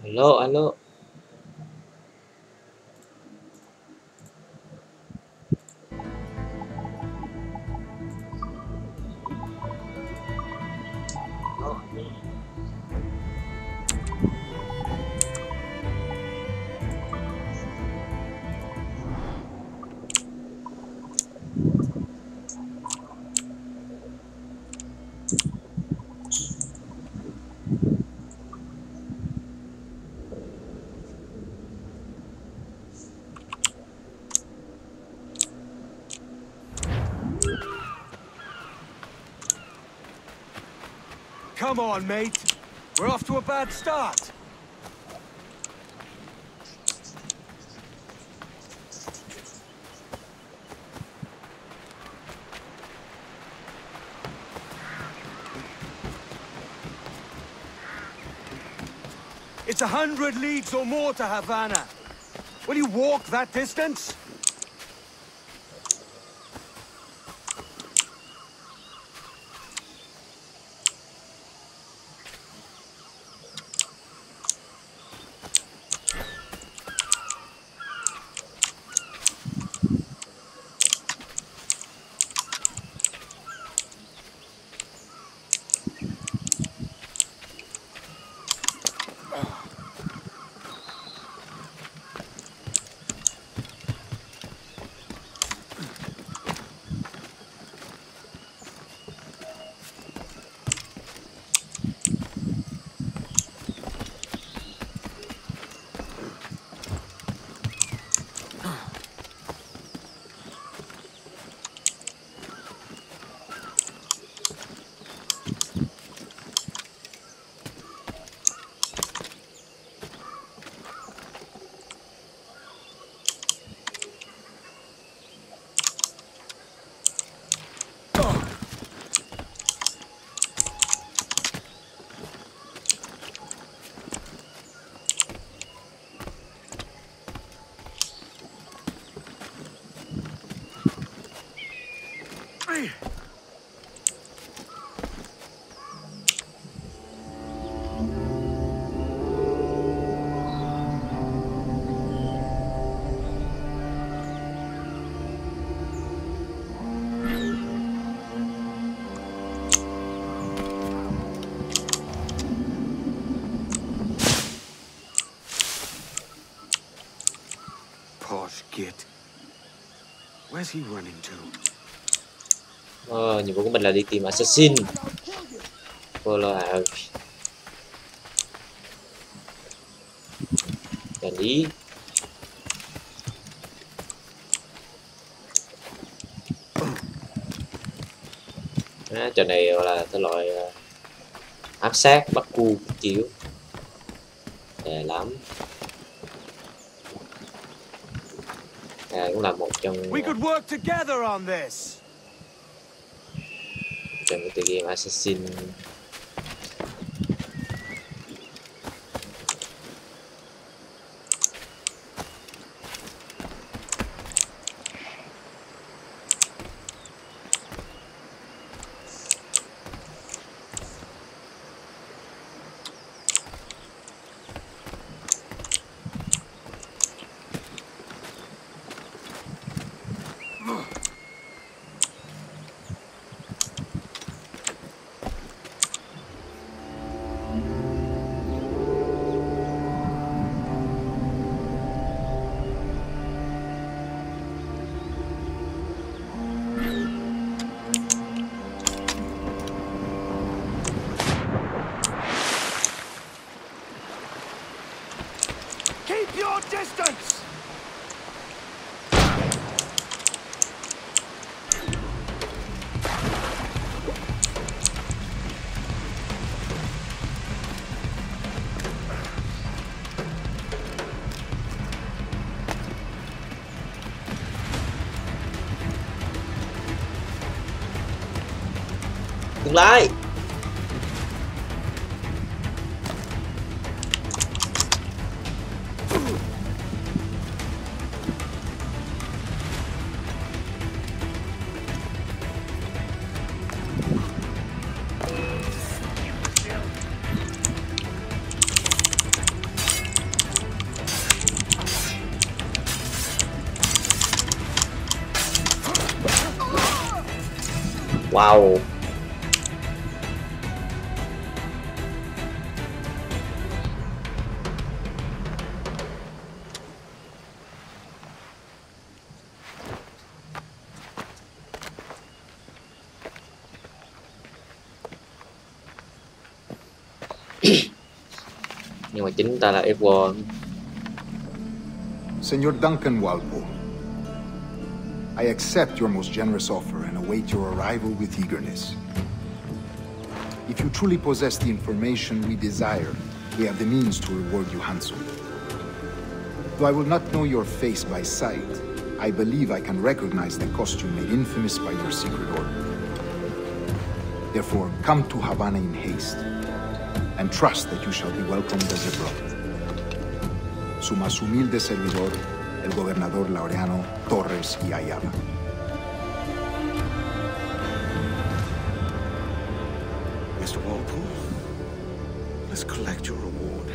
Alo, alo. Come on, mate. We're off to a bad start. It's 100 leagues or more to Havana. Will you walk that distance? Posh git. Where's he running to? Nhiệm vụ của mình là đi tìm assassin. Follow out. Quản lý. Trò này gọi là cái loại áp sát bắt cu chiếu đẹp lắm. Cũng là một trong cái tựa game assassin tương lai. Wow. Nhưng mà chính ta là Edward. Senor Duncan Walpole, I accept your most generous offer and await your arrival with eagerness. If you truly possess the information we desire, we have the means to reward you handsomely. Though I will not know your face by sight, I believe I can recognize the costume made infamous by your secret order. Therefore, come to Havana in haste, and trust that you shall be welcomed as a brother. Su más humilde servidor, el gobernador Laureano Torres y Ayala. Mr. Walpole, let's collect your reward.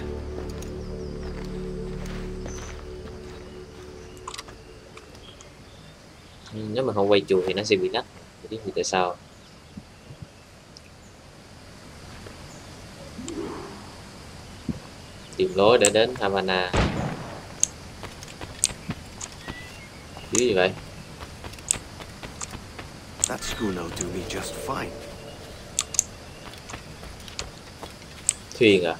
Nếu mà không quay chuồng thì nó sẽ bị nát. Không biết vì tại sao. Tìm lối để đến Havana. Dưới gì vậy? That schooner will do me just fine. Thuyền à?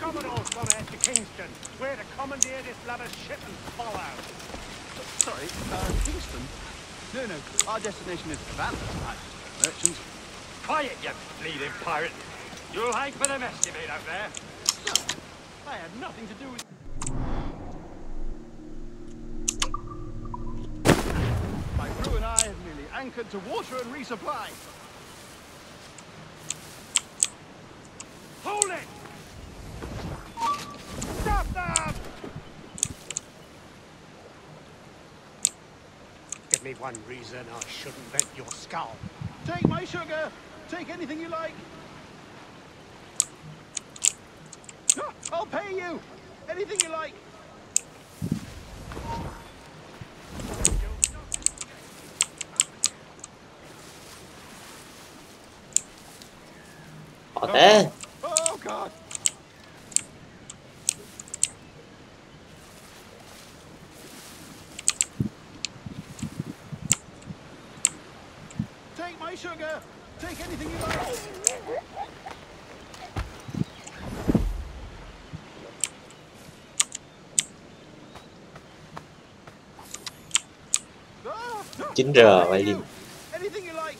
Commodore's gone out to Kingston, where to commandeer this lavish ship and follow. Sorry, Kingston? No, our destination is Havana. Merchants. Quiet, you bleeding pirate. You'll hang for the mess you made out there. No, I had nothing to do with... My crew and I have merely anchored to water and resupply. Hold it! Stop them! Give me one reason I shouldn't vent your skull. Take my sugar. Take anything you like. I'll pay you. Anything you like. Họ thế. Oh God. Take my sugar. Take anything you like. Ah, 9 giờ vậy đi. anything you like.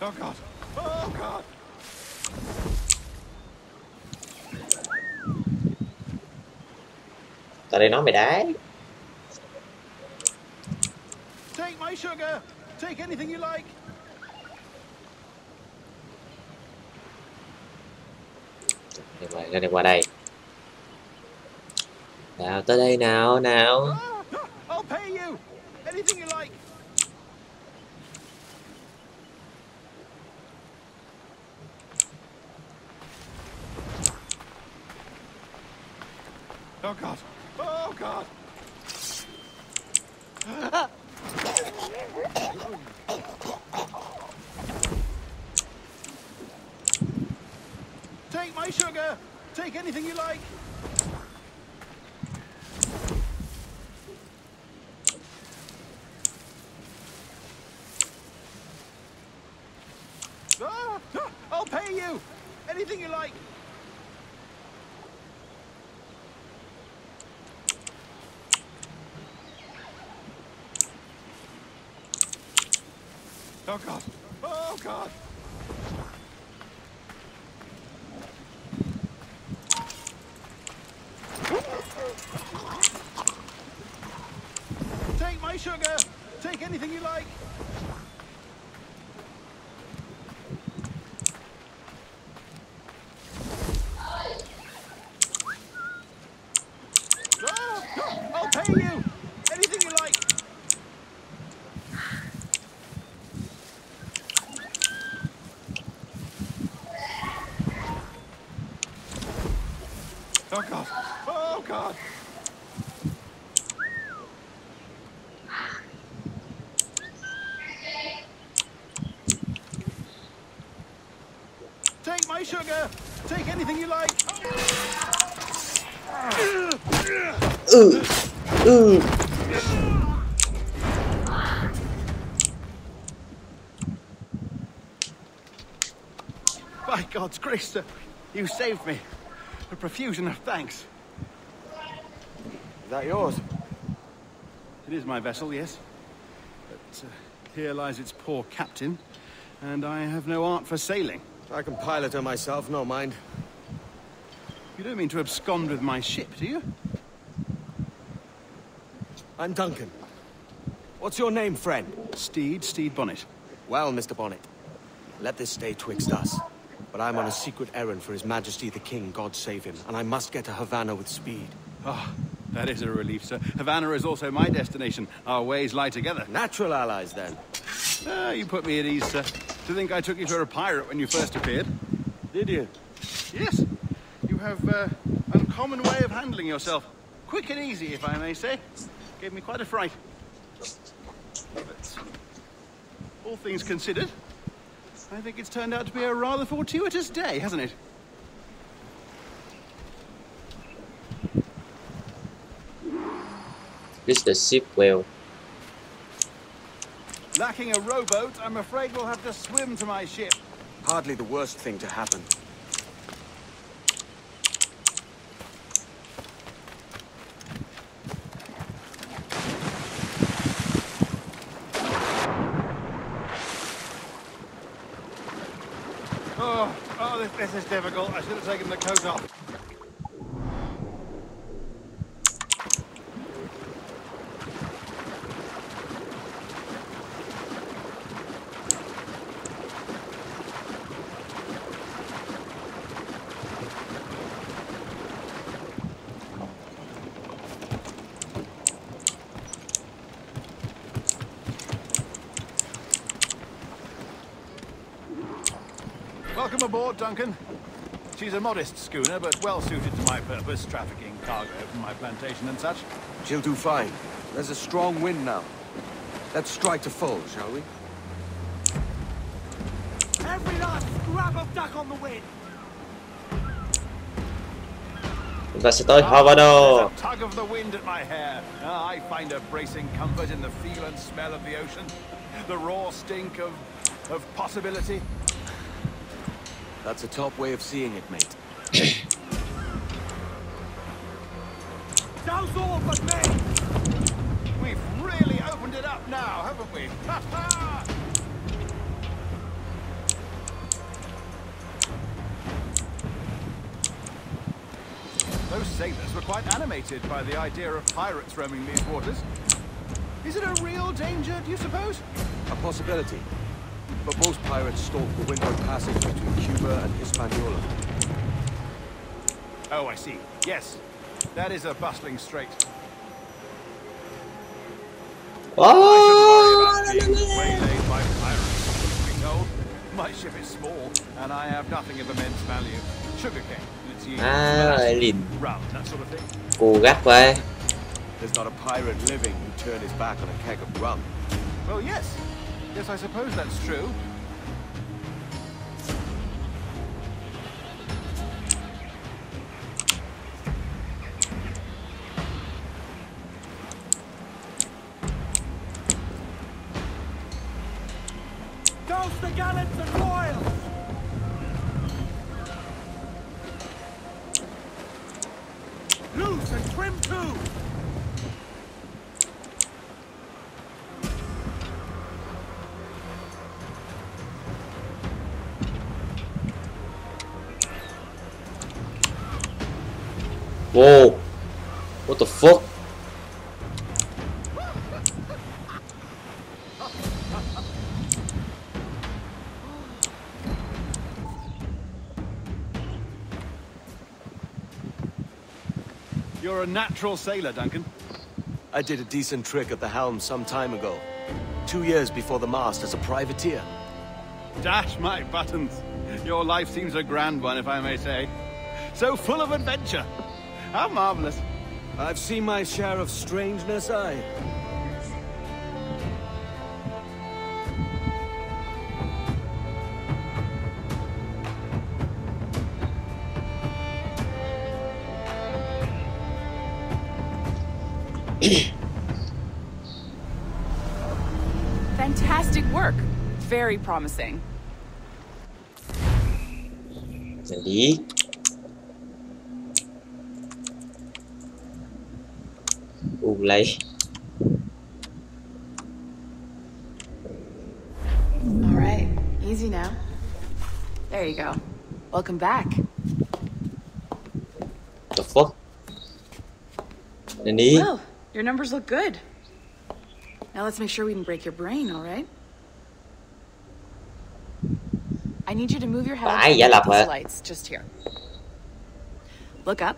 Oh God. Oh God. Tao đây nói mày đái. Take my sugar. Take anything you like. Ra đây qua đây. Nào tới đây nào. I'll pay you. Anything you like. Oh God. Oh God. Take my sugar. Take anything you like. pay you. Anything you like. Oh God. Oh God. Take my sugar. Take anything you like. I'll pay you. Anything you like. Oh God. Oh God. Take my sugar. Take anything you like. By God's grace, sir, you saved me. A profusion of thanks. Is that yours? It is my vessel, yes. But here lies its poor captain, and I have no art for sailing. I can pilot her myself, no mind. You don't mean to abscond with my ship, do you? I'm Duncan. What's your name, friend? Steed Bonnet. Well, Mr. Bonnet, let this stay twixt us. But I'm on a secret errand for His Majesty the King, God save him, and I must get to Havana with speed. Oh, that is a relief, sir. Havana is also my destination. Our ways lie together. Natural allies, then. You put me at ease, sir. To think I took you for a pirate when you first appeared. Did you? Yes. You have an uncommon way of handling yourself. Quick and easy, if I may say. Gave me quite a fright. But all things considered, I think it's turned out to be a rather fortuitous day, hasn't it? This the ship well. Lacking a rowboat, I'm afraid we'll have to swim to my ship. Hardly the worst thing to happen. This is difficult. I should have taken the coat off. Welcome aboard, Duncan. She's a modest schooner, but well suited to my purpose, trafficking cargo from my plantation and such. She'll do fine. There's a strong wind now. Let's strike to full, shall we? Every last scrap of duck on the wind. Chúng ta sẽ tới Havana. There's a tug of the wind at my hair. I find a bracing comfort in the feel and smell of the ocean. The raw stink of possibility. That's a top way of seeing it, mate. Douse all but me! We've really opened it up now, haven't we? Those sailors were quite animated by the idea of pirates roaming these waters. Is it a real danger, do you suppose? A possibility. But most pirates stalk the windward passage between Cuba and Hispaniola. Oh, I see. Yes. That is a bustling strait. Oh, I shouldn't worry about being waylaid by pirates, truth be told. My ship is small, and I have nothing of immense value. Sugarcane, it's used Lìn. rum, that sort of thing. Cù gắt vậy. There's not a pirate living who turned his back on a keg of rum. Well, yes. Yes, I suppose that's true. Douse the gallants and royals! swim too. Whoa, what the fuck? You're a natural sailor, Duncan. I did a decent trick at the helm some time ago. 2 years before the mast as a privateer. Dash my buttons. Your life seems a grand one, if I may say. So full of adventure. How marvelous. I've seen my share of strangeness, aye. Fantastic work. Very promising. Mình đi. Lấy. All right, easy now. There you go. Welcome back. The fuck? Mình đi. Well, your numbers look good. Now let's make sure we can break your brain, all right? I need you to move your head Phải and giả look lập at these hả? lights just here. Look up.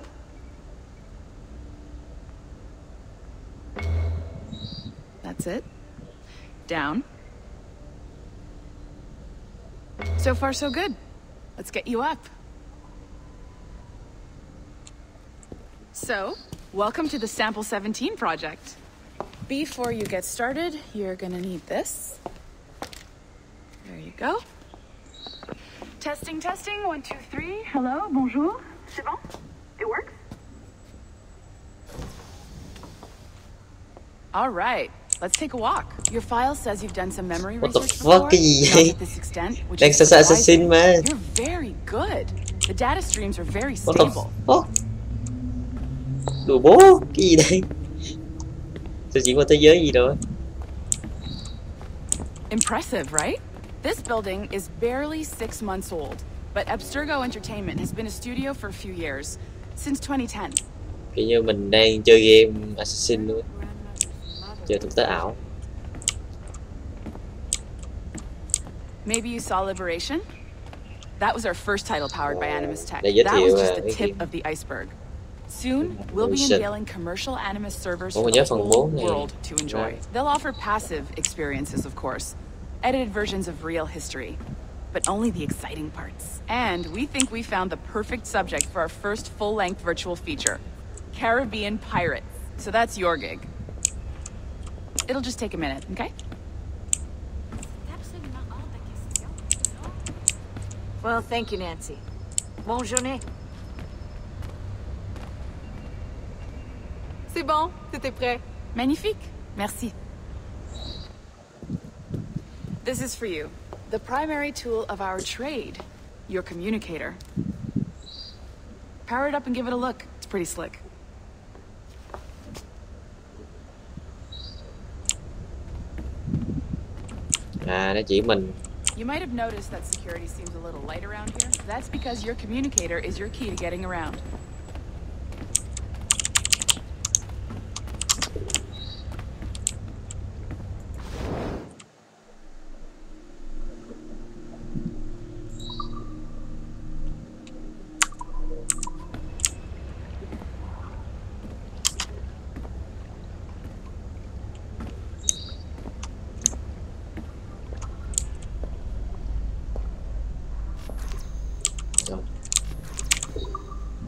That's it. Down. So far, so good. Let's get you up. So, welcome to the Sample 17 project. Before you get started, you're gonna need this. There you go. Testing, testing, 1, 2, 3. Hello, bonjour. C'est bon? It works? All right, let's take a walk. Your file says you've done some memory What the research fuck? before. Cái gì Not vậy? at this extent, which Đang is xa assassin surprising. mà. You're very good. The data streams are very What the stable. fuck? Đồ bố, cái gì đây? Sao chỉ qua thế giới gì đâu? Impressive, right? This building is barely 6 months old, but Abstergo Entertainment has been a studio for a few years, since 2010. Kiểu như mình đang chơi game Assassin luôn. Chơi thực tế ảo. Maybe you saw Liberation? That was our first title powered by Animus Tech. Để giới That thiệu was just the cái tip of the iceberg. Soon, we'll be Liberation. unveiling commercial Animus servers Ủa, for mình the nhớ phần whole 4 này. world to enjoy. Dạ. They'll offer passive experiences, of course, edited versions of real history, but only the exciting parts. And we think we found the perfect subject for our first full-length virtual feature, Caribbean Pirates. So that's your gig. It'll just take a minute, okay? Well, thank you, Nancy. Bonne journée. C'est bon, tout est prêt. Magnifique. Merci. This is for you. The primary tool of our trade, your communicator. Power it up and give it a look. It's pretty slick. À, nó chỉ mình. You might have noticed that security seems a little light around here. That's because your communicator is your key to getting around.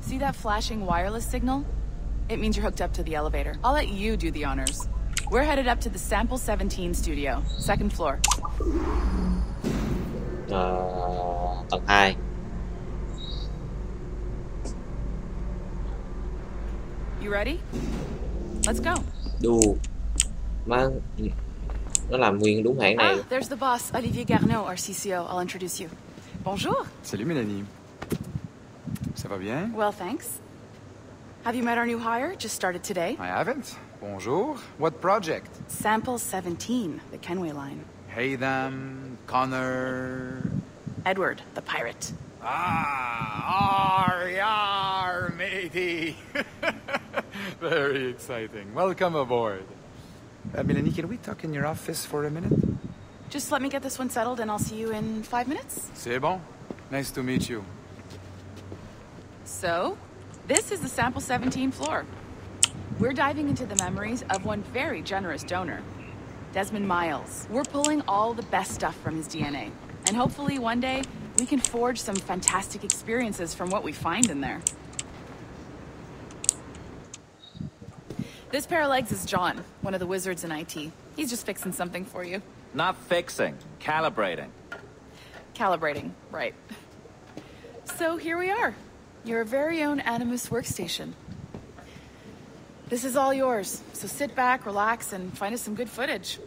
See that flashing wireless signal? It means you're hooked up to the elevator. I'll let you do the honors. We're headed up to the Sample 17 studio, second floor. Tầng 2. You ready? Let's go. Đù. Má, nó làm nguyên đúng hãng này. Ah, there's the boss, Olivier Garneau, our CCO. I'll introduce you. Bonjour. Salut Mélanie. Ça va bien? Well, thanks. Have you met our new hire? Just started today. I haven't. Bonjour. What project? Sample 17, the Kenway line. Haydam, Connor... Edward, the pirate. Ah, yar, matey. Very exciting. Welcome aboard. Melanie, can we talk in your office for a minute? Just let me get this one settled and I'll see you in 5 minutes. C'est bon. Nice to meet you. So, this is the Sample 17 floor. We're diving into the memories of one very generous donor, Desmond Miles. We're pulling all the best stuff from his DNA. And hopefully one day, we can forge some fantastic experiences from what we find in there. This pair of legs is John, one of the wizards in IT. He's just fixing something for you. Not fixing, calibrating. Calibrating, right. So here we are, your very own Animus workstation. This is all yours, so sit back, relax, and find us some good footage.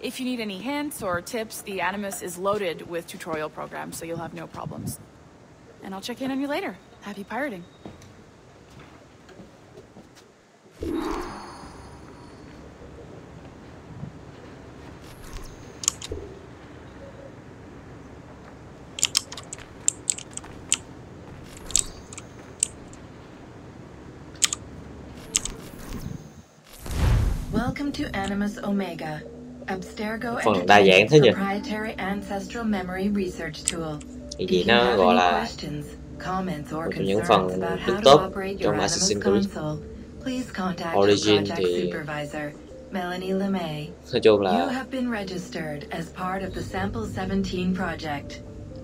If you need any hints or tips, the Animus is loaded with tutorial programs, so you'll have no problems. And I'll check in on you later. Happy pirating. Welcome to Animus Omega, Abstergo Phần đa dạng thế nhỉ? proprietary ancestral memory research tool. Cái gì nó gọi là một trong những phần đứng tốt trong Assassin's Creed. Origin thì nói chung là You have been registered as part of the Sample 17 project.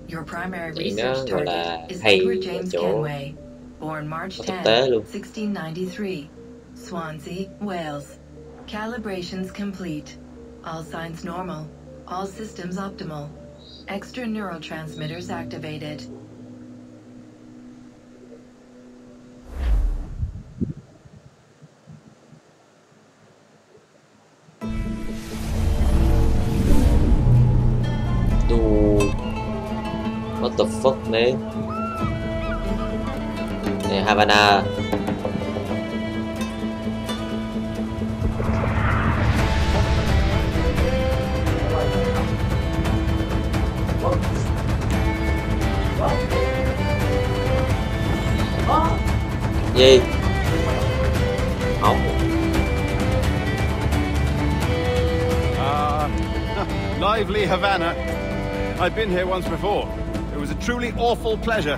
Your primary research target is Edward James Kenway, born March 10, 1693, Swansea, Wales. Calibrations complete. All signs normal. All systems optimal. Extra neurotransmitters activated. Dude, what the fuck, man? Hey, Havana. Gì? Không. Lively Havana. I've been here once before. It was a truly awful pleasure.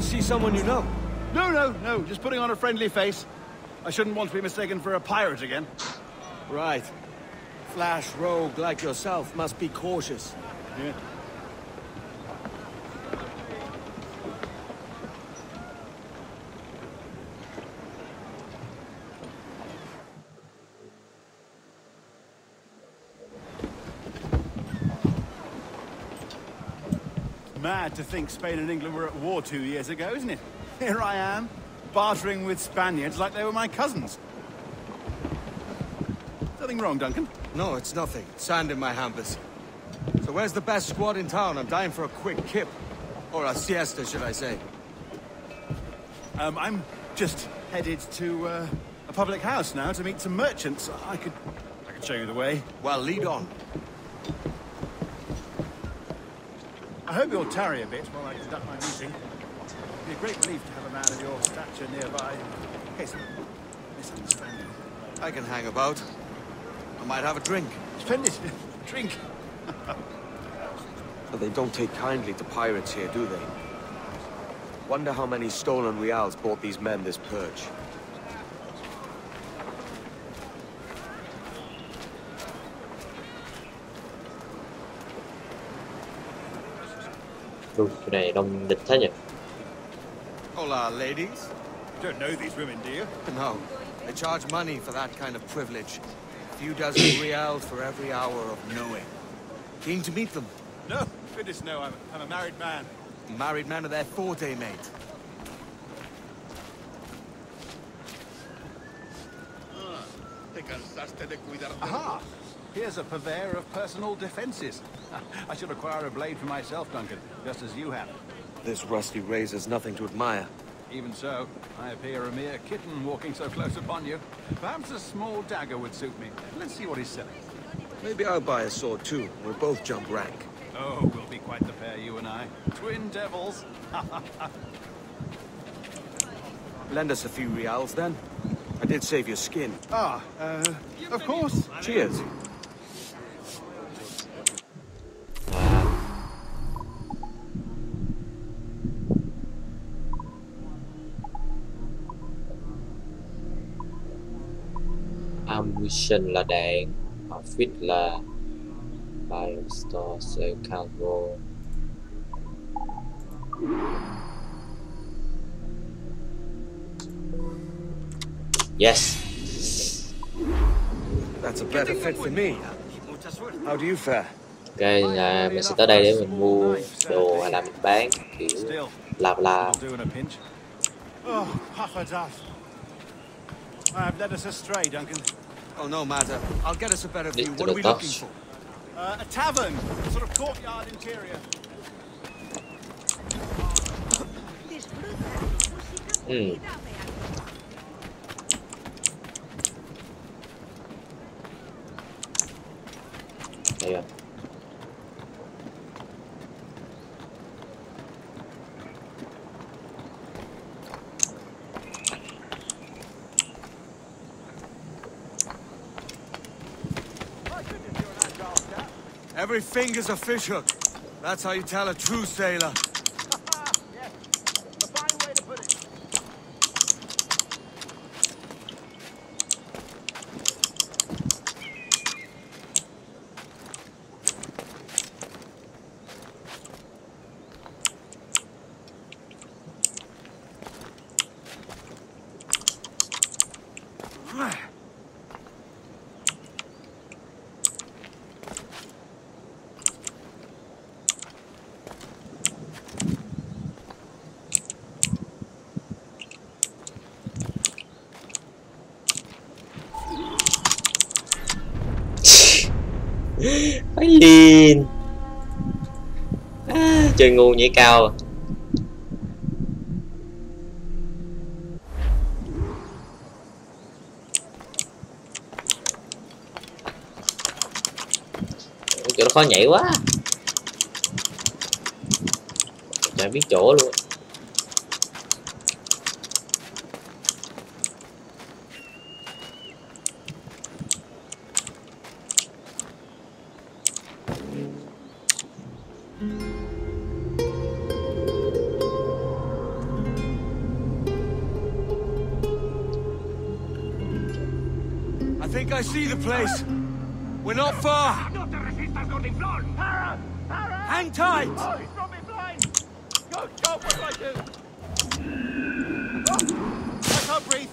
See someone you know? No, just putting on a friendly face. I shouldn't want to be mistaken for a pirate again. Right. Flash rogue like yourself must be cautious. Yeah. Mad to think Spain and England were at war 2 years ago, isn't it? Here I am, bartering with Spaniards like they were my cousins. Nothing wrong, Duncan? No, it's nothing. Sand in my hampers. So where's the best squad in town? I'm dying for a quick kip. Or a siesta, should I say. I'm just headed to a public house now to meet some merchants. I could show you the way. Well, lead on. I hope you'll tarry a bit while I conduct my meeting. It'd be a great relief to have a man of your stature nearby, in case of a misunderstanding. I can hang about. I might have a drink. Splendid. Drink. But they don't take kindly to pirates here, do they? Wonder how many stolen reals bought these men this purge. Cái này đông địch thế nhỉ? Hola, ladies. Don't know these women, do you? No. They charge money for that kind of privilege. A few dozen reals for every hour of knowing. Keen to meet them? No, goodness no, I'm a married man. Married man of their forte, mate. Aha! Here's a purveyor of personal defenses. I should acquire a blade for myself, Duncan, just as you have. This rusty razor's nothing to admire. Even so, I appear a mere kitten walking so close upon you. Perhaps a small dagger would suit me. Let's see what he's selling. Maybe I'll buy a sword too. We'll both jump rank. Oh, we'll be quite the pair, you and I. Twin devils. Lend us a few reals then. I did save your skin. Of course. Cheers. Ammunition là đạn, outfit là Biostore, sale cargo. Yes. That's a better fit for me. How do you fare? Ok, là mình sẽ tới đây để mình mua đồ hay là mình bán kiểu bla bla. Oh, I've led us astray, Duncan. Oh, no matter. I'll get us a better view. Need What to are we look looking for? A tavern, a sort of courtyard interior. Đây rồi. Every finger's a fishhook. That's how you tell a true sailor. Yes, a fine way to put it. Phải liền. Chơi ngu nhảy cao. Chỗ nó khó nhảy quá. Chả biết chỗ luôn. I think I see the place. We're not far. Hang tight. Oh, he's got me blind. Go, what do I do? Oh, I can't breathe.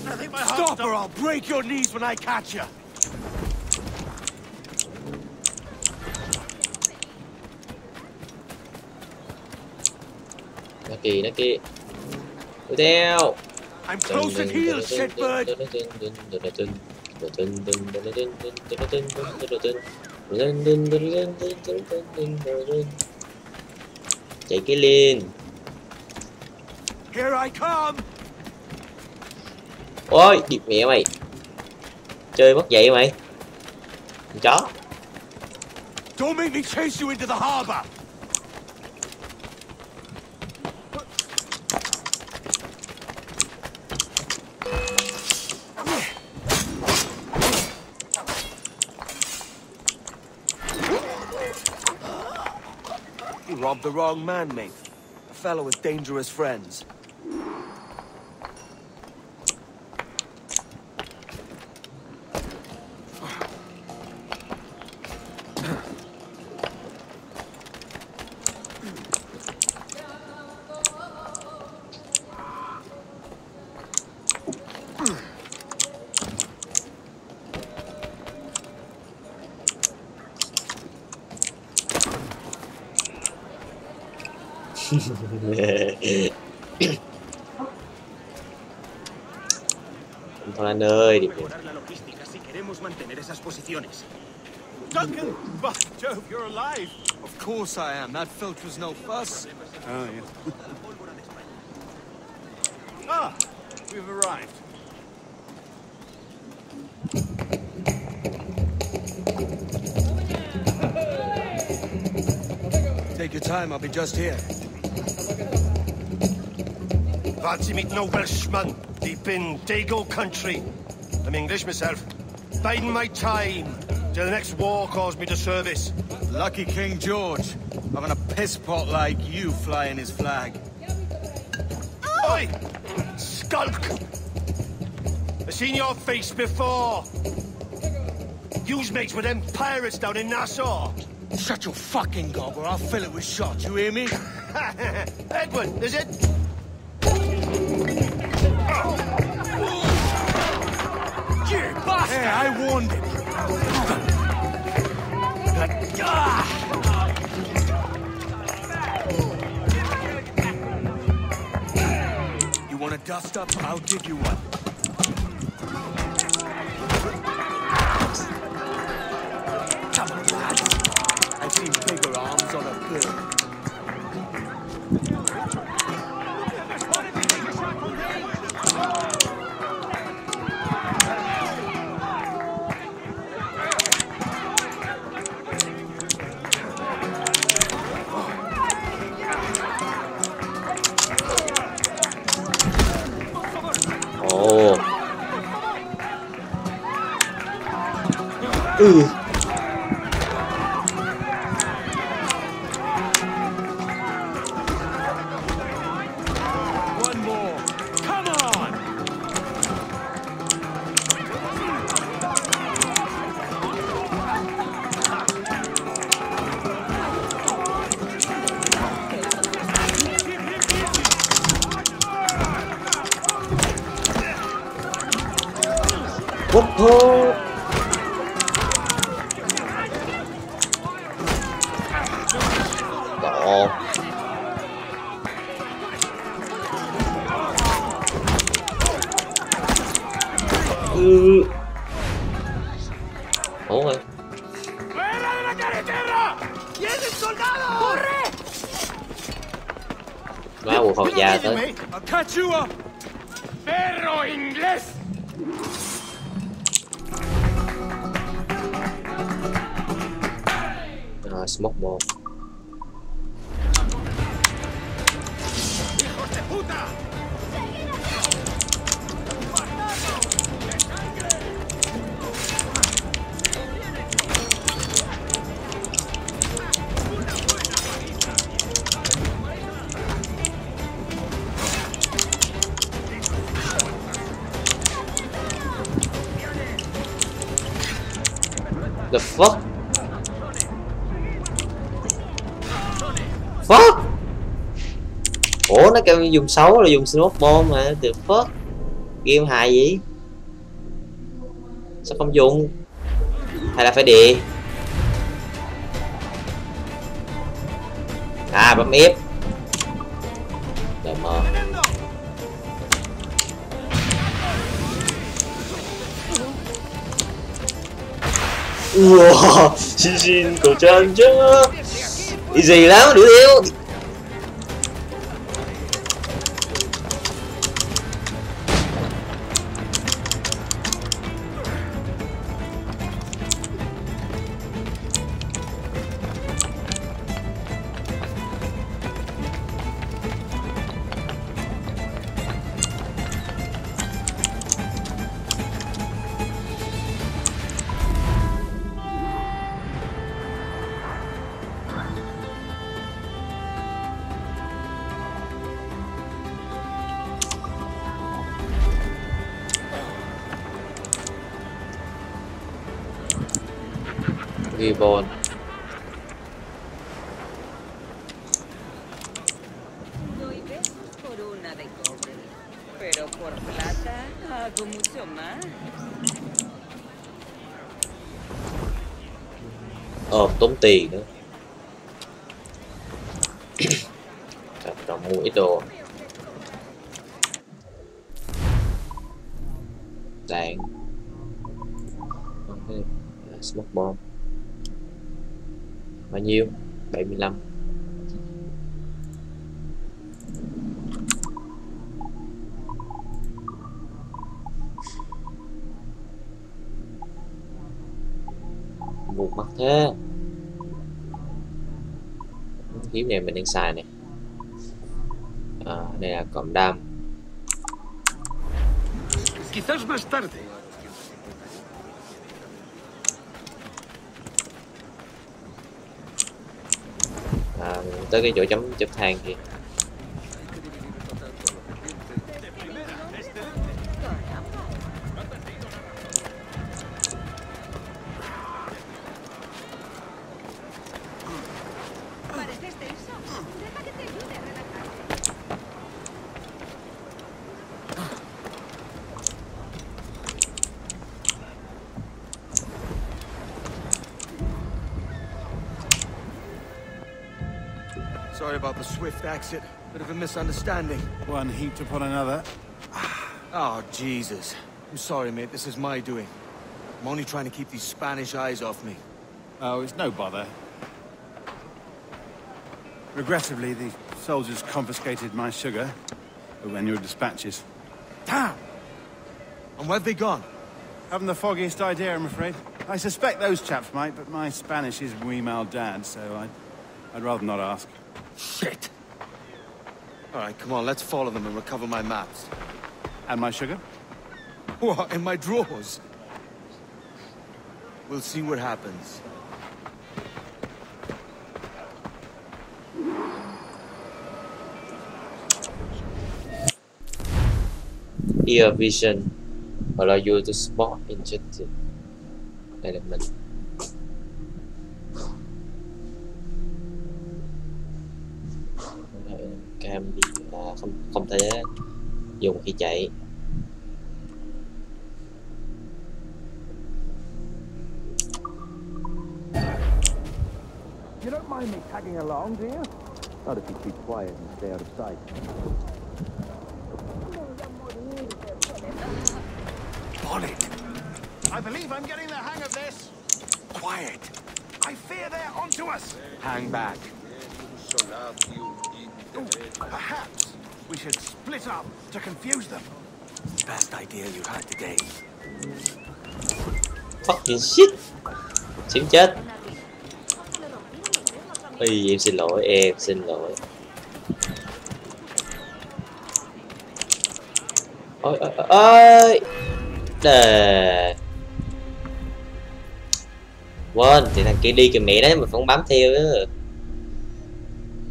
I think my heart's Stop or I'll break your knees when I catch you. Nó kì. Đuổi theo. I'm close at heels, shitbird. Chạy cái liền. Here I come. Ôi, điệp mẹ mày. Chơi mất dậy mày. Con chó. Don't make me chase you into the harbor. You robbed the wrong man, mate. A fellow with dangerous friends. Thôi anh ơi, đi. Duncan! By Jove, you're alive! Of course I am. That filch was no fuss. Oh, yeah. Ah! We've arrived. Take your time, I'll be just here. Fancy meeting no Welshman deep in Dago country. I'm English myself. Biding my time till the next war calls me to service. Lucky King George, having a pisspot like you flying his flag. Oi! Skulk! I've seen your face before. You's mates with them pirates down in Nassau. Shut your fucking gob or I'll fill it with shot, you hear me? Edward, is it? You bastard! Hey, I warned him. You want a dust up? I'll give you one. Come on, lads. I've seen bigger arms on a bill. One more. Come on. Whoop. Ủa má buộc hậu gia tới. Perro inglés! Rồi smoke bomb. The fuck? Fuck? Ủa nó kêu dùng xấu là dùng smoke bomb mà. The fuck? Game hài gì? Sao không dùng? Hay là phải đi? À bấm F. Để mở. Wow, xin cầu chân chứ. Easy lắm, đủ yếu. Gigabyte. Doy besos por una de cobre, pero por plata hago mucho más. Tốn tiền nữa. Rồi mua ít đồ. Đạn. Smoke bomb. Bao nhiêu? 75. Buồn mắt thế. Hiếu này mình đang xài này. Đây là cổng đam. Quizás más tarde. Tới cái chỗ chấm than kìa. Sorry about the swift exit. Bit of a misunderstanding. One heaped upon another. Oh, Jesus. I'm sorry, mate. This is my doing. I'm only trying to keep these Spanish eyes off me. Oh, it's no bother. Regrettably, the soldiers confiscated my sugar when your dispatches. Damn! And where've they gone? Haven't the foggiest idea, I'm afraid. I suspect those chaps might, but my Spanish is muy mal dad, so I'd rather not ask. Shit! Alright, come on, let's follow them and recover my maps. And my sugar? What, in my drawers? We'll see what happens. Ear vision allow you to spot injected element. Cam đi là không thể dùng khi chạy. You don't mind me tagging along, do you? Not if you keep quiet and stay out of sight. Bonnet! I believe I'm getting the hang of this. Quiet! I fear they're onto us. Hang back. Ooh, perhaps we should split up to confuse them. Best idea you had today. Fucking shit. Xỉu chết. Ôi, em xin lỗi, em xin lỗi. Ôi, ôi, ôi. Đè. Quên, thì thằng kia đi kìa mẹ đấy, mình phải bám theo nữa.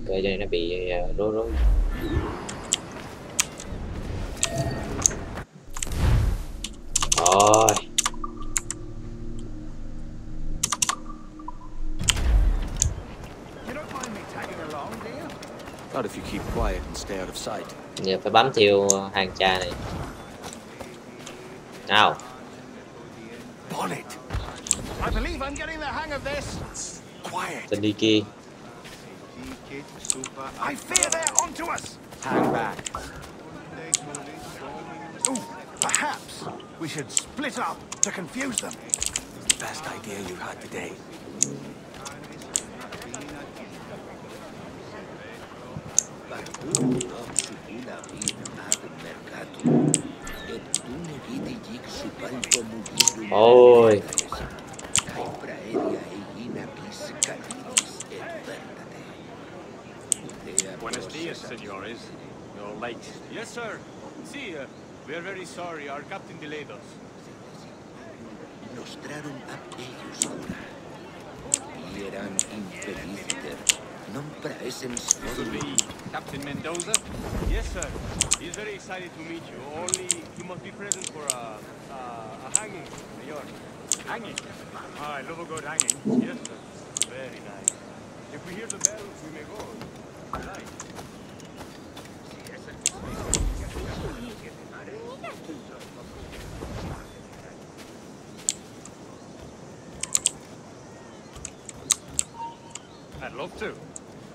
Coi cho nó bị rối rối. Rồi. Not if you keep quiet and stay out of sight. Giờ phải bám theo hàng cha này. Nào. Bonnet. I believe I'm getting the hang of this. Quiet. Tên đi kia. I fear they're onto us. Hang back. Ooh, perhaps we should split up to confuse them. Best idea you had today. Ôi. Buenos dias, senores. You're late. Yes, sir. See, we are very sorry. Our captain delayed us. Nostraron a ellos ahora. Y eran infelices. Non praesem Could be Captain Mendoza? Yes, sir. He's very excited to meet you. Only he must be present for a hanging, senor. Hanging? Ah, I love a good hanging. Yes, sir. Very nice. If we hear the bells, we may go. Right. I'd love to.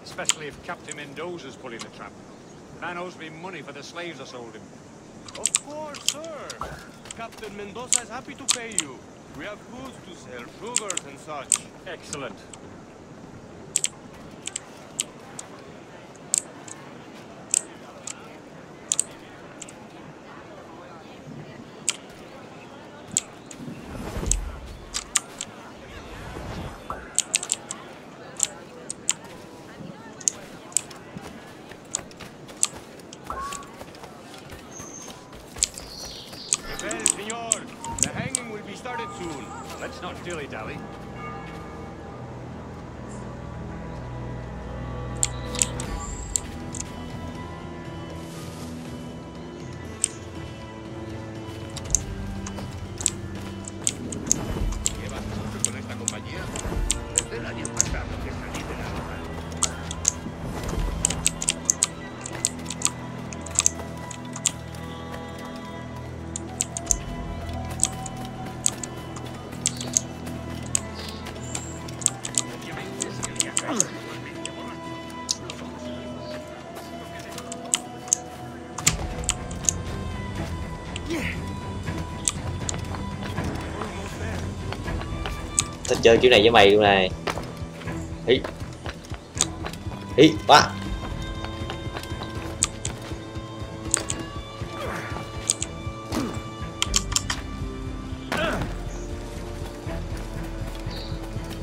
Especially if Captain Mendoza's pulling the trap. Man owes me money for the slaves I sold him. Of course, sir. Captain Mendoza is happy to pay you. We have goods to sell, sugars and such. Excellent. started soon. Let's not dilly-dally. ¿Llevas mucho con esta compañía? Desde el año pasado que salí de la ruta. Tao chơi kiểu này với mày luôn này. Ý ý quá.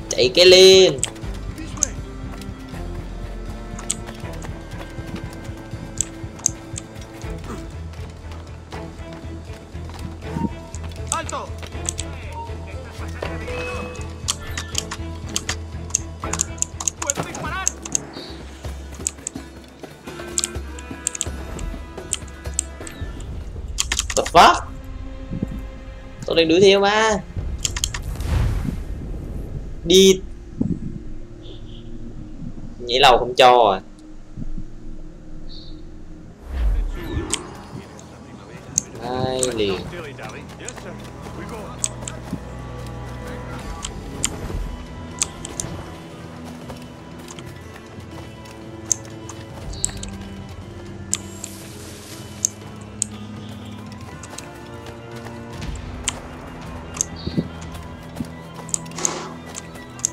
Chạy cái liên. ¡Alto! ¡Puedo disparar! The fuck? Tôi đang đuổi theo mà. Đi. Nhảy lầu không cho à. Hai liền.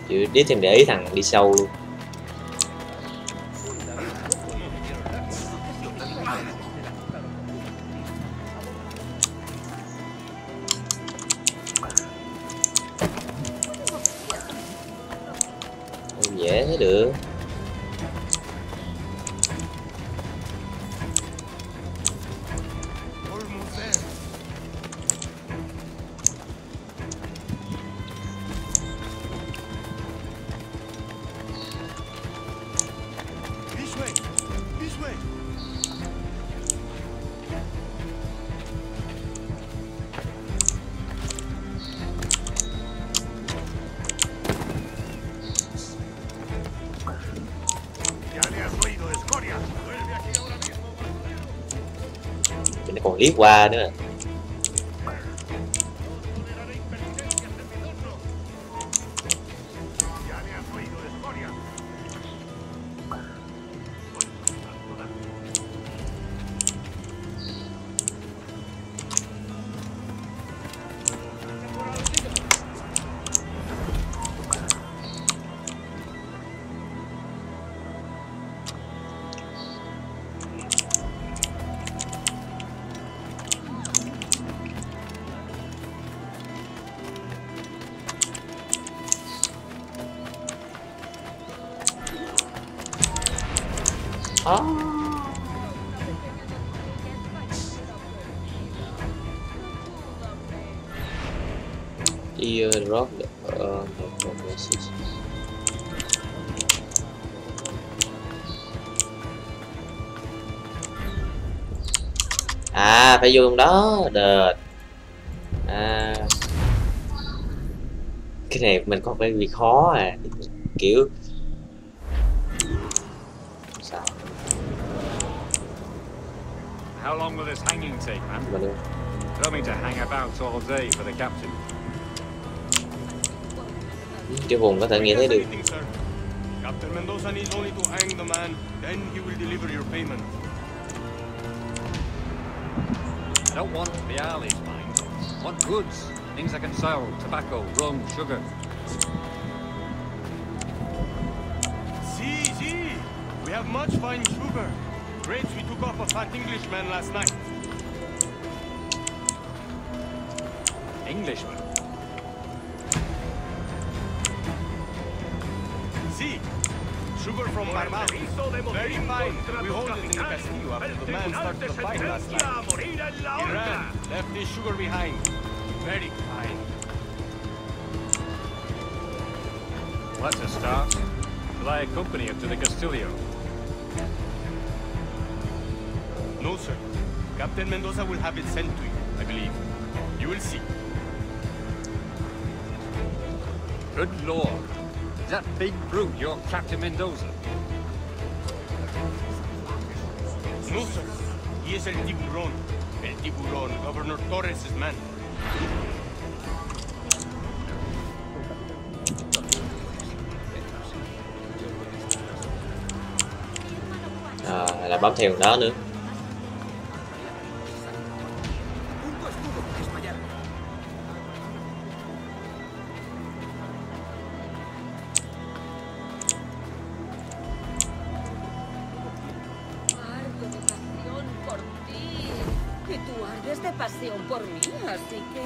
Chứ biết thèm để ý thằng đi sâu luôn. Không dễ thế được. Nó còn liếc qua nữa. ASRock à, phải vô trong đó đợt. À, cái này mình còn phải bị khó à, kiểu sao? How long will this hanging take, man? Don't mean to hang about all day for the captain. Cái vùng có thể nghe thấy được. Captain Mendoza needs only to hang the man, then he will deliver your payment. I don't want the alleys, mind. I want goods, things I can sell, tobacco, rum, sugar. See, we have much fine sugar. Grapes we took off a fat Englishman last night. Englishman? See, sugar from Marmari. Very fine. We hold it in the castillo after the man started the fight last night. He ran, left his sugar behind. Very fine. Well, that's a start. Will I accompany you to the Castillo? No, sir. Captain Mendoza will have it sent to you, I believe. You will see. Good lord. Is that big brute your Captain Mendoza? No, sir. He is El Tiburón. El Tiburón, Governor Torres' man. Là bám theo đó nữa. De pasión por mí, así que...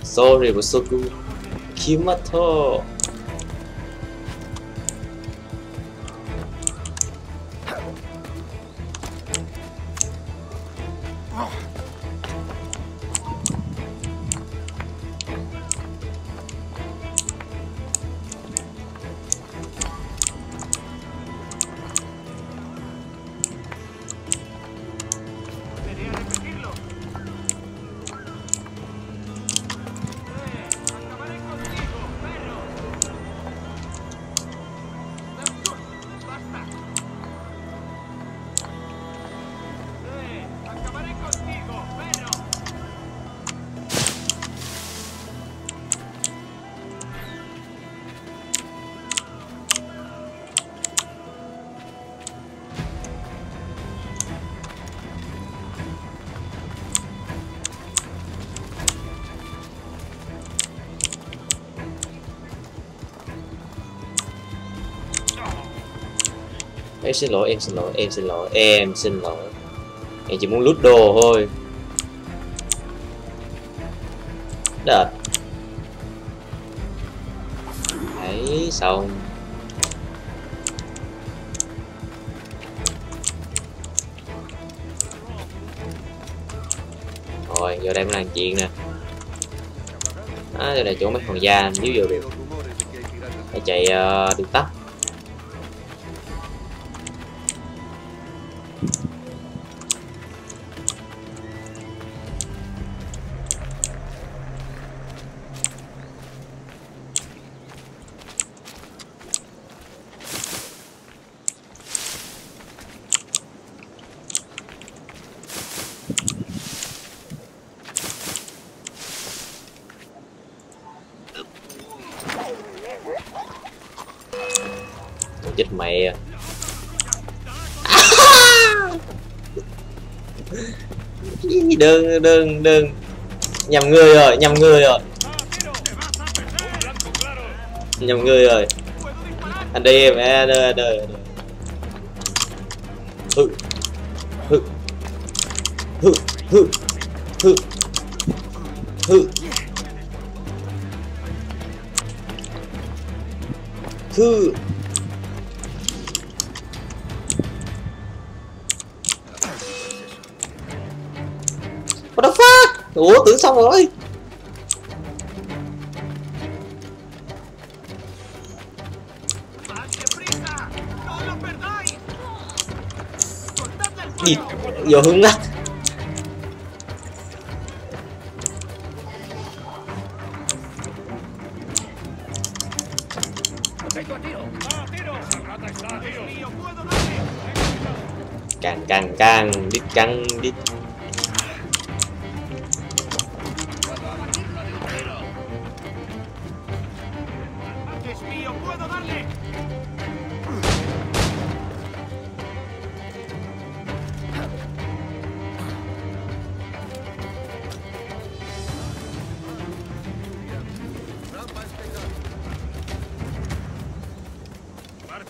Sorry, but so good. Kimato. Em xin lỗi, em xin lỗi, em xin lỗi, em xin lỗi. Em chỉ muốn lút đồ thôi. Đợt. Đấy, xong. Rồi, vô đây mới làm chuyện nè. Đây là chỗ mấy thằng giam nếu vô được. Phải chạy đường tắt. Chết mẹ. Đừng nhầm người rồi, nhầm người rồi, nhầm người rồi. Anh đi em, đời hự hự hự hự hự hự hự. What the fuck? Ủa, tưởng xong rồi. Địt vô hướng ngắt. Càng đít căng đít.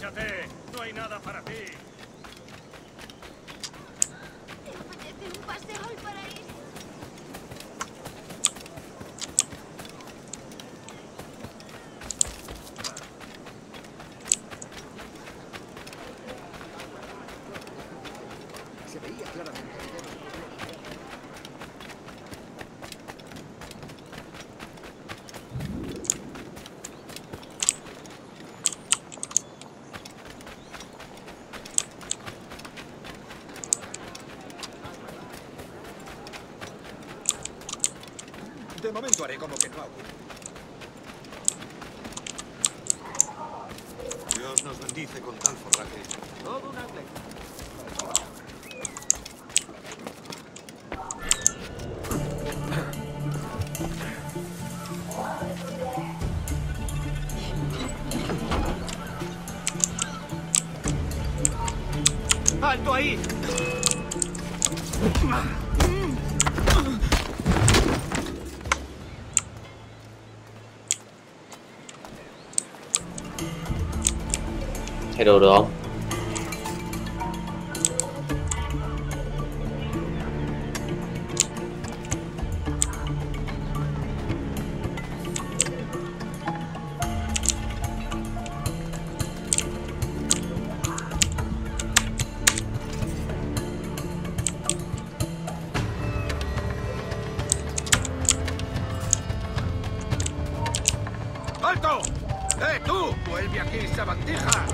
Márchate. No hay nada para ti. Apetece un paseo al paraíso. Se veía claramente. De momento haré como que no hago. Dios nos bendice con tal forraje. Todo un atleta. ¡Alto ahí! Thay đồ được không? ¡Alto! Tú! ¡Vuelve aquí, sabandija!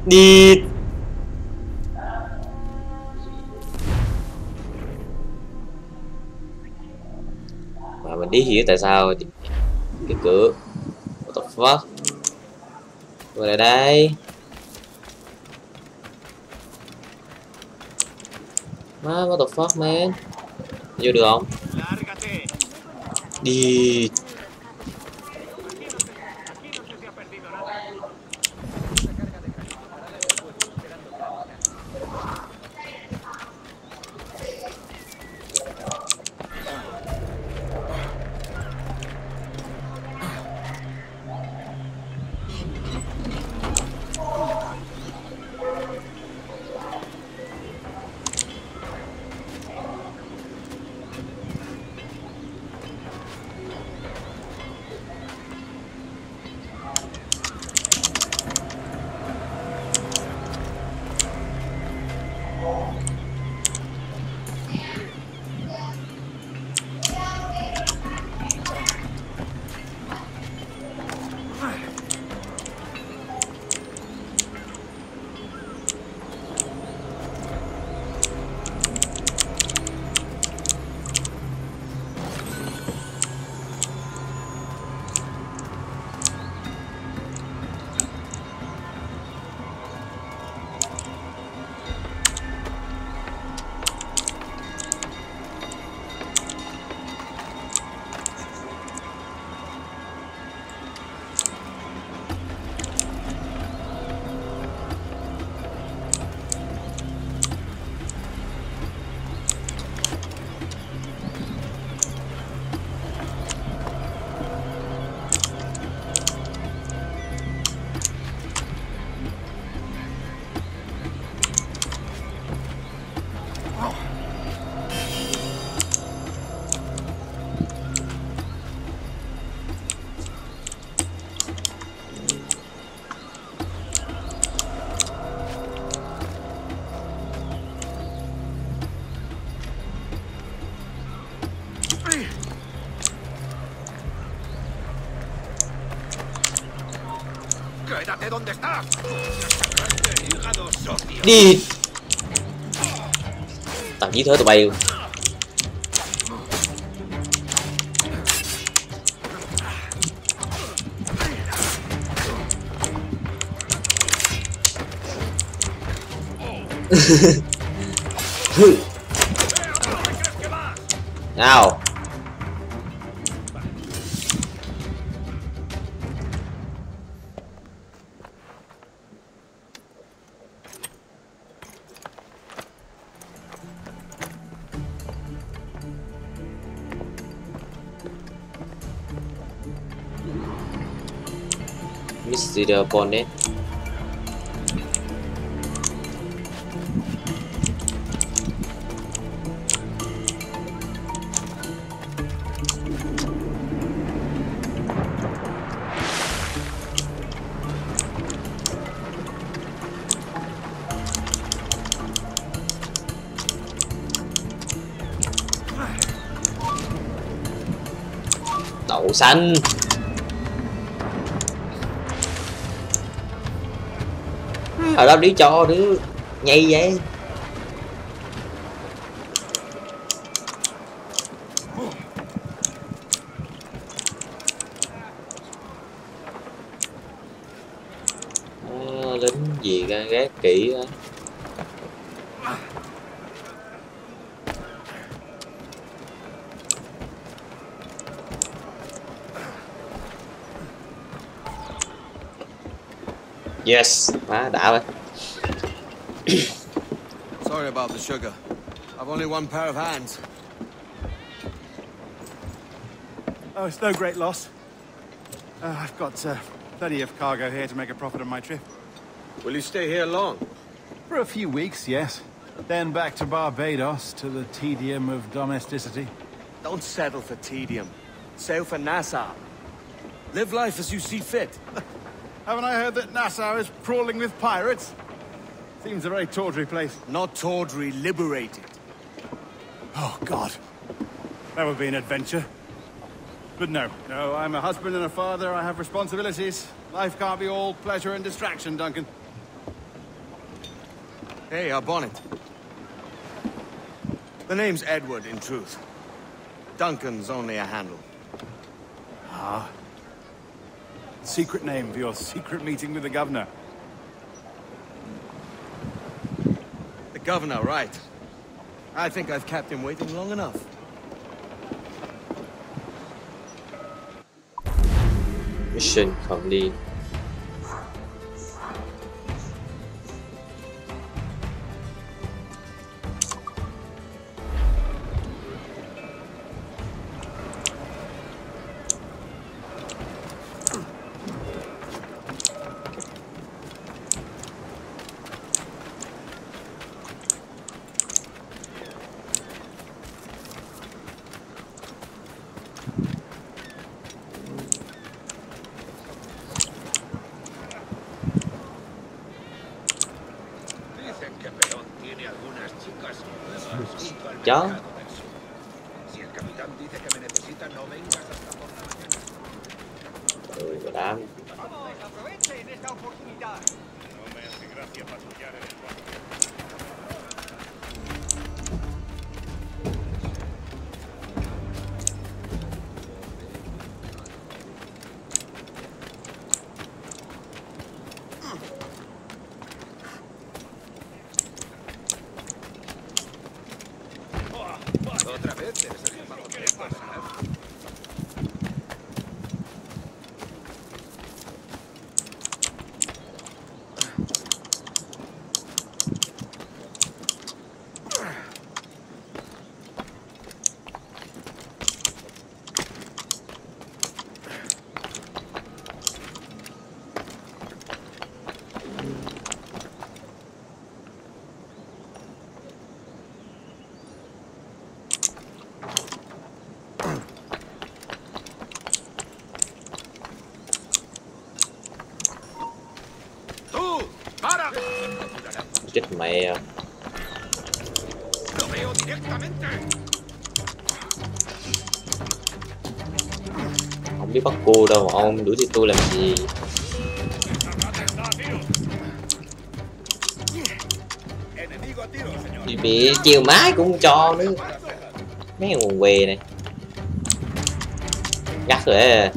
Đi. Mà mình đi hiểu tại sao cái cửa. What the fuck? Người lại đây. Má, what the fuck man? Vô được không? Đi. Đi. Tao giết hết tụi bay luôn. Nào. Mr. Bonnet. Đậu xanh. Ở đâu đi cho đứa nhây vậy. Lính gì ra gác kỹ á. Yes, má đã vậy. Sorry about the sugar. I've only one pair of hands. Oh, it's no great loss. I've got plenty of cargo here to make a profit on my trip. Will you stay here long? For a few weeks, yes. Then back to Barbados to the tedium of domesticity. Don't settle for tedium. Sail for Nassau. Live life as you see fit. Haven't I heard that Nassau is crawling with pirates? Seems a very tawdry place. Not tawdry, liberated. Oh, God. That would be an adventure. But no, I'm a husband and a father. I have responsibilities. Life can't be all pleasure and distraction, Duncan. Hey, our bonnet. The name's Edward, in truth. Duncan's only a handle. Ah. Secret name for your secret meeting with the governor. The governor, right. I think I've kept him waiting long enough. Mission complete. Chó. Rồi đám. Chết mẹ. Không biết bắt cua đâu mà ông đuổi theo tôi làm gì. Bị chiều mái cũng cho nữa. Mấy nguồn quê này. Gắt rồi á.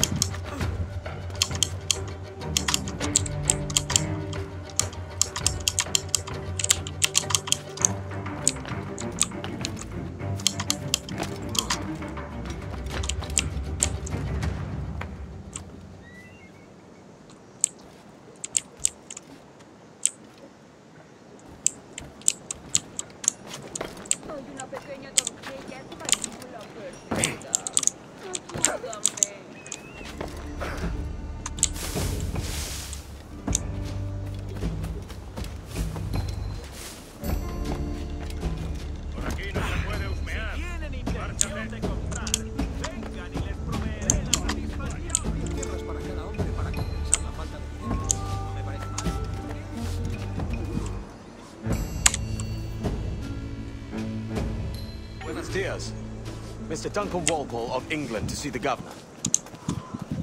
Mr. Duncan Walpole of England to see the governor.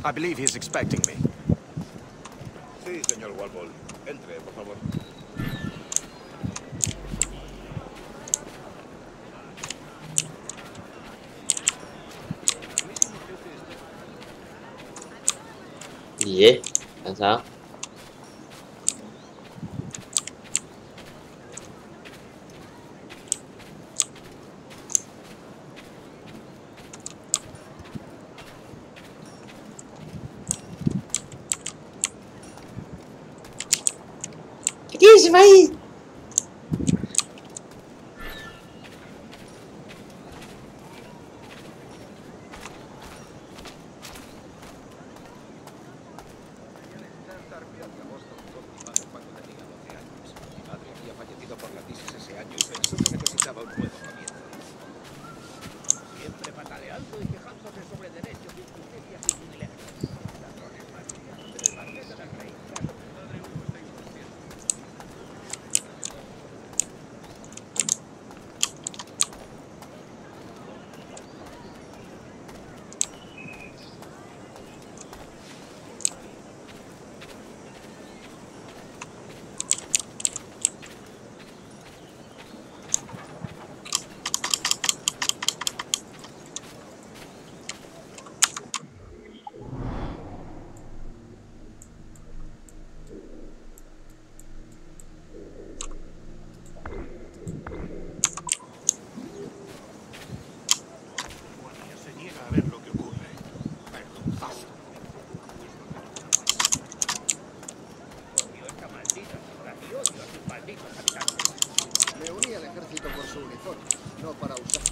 I believe he is expecting me. Sí, señor Walpole. Entre, por favor. Gì vậy? Làm sao? Kiss me!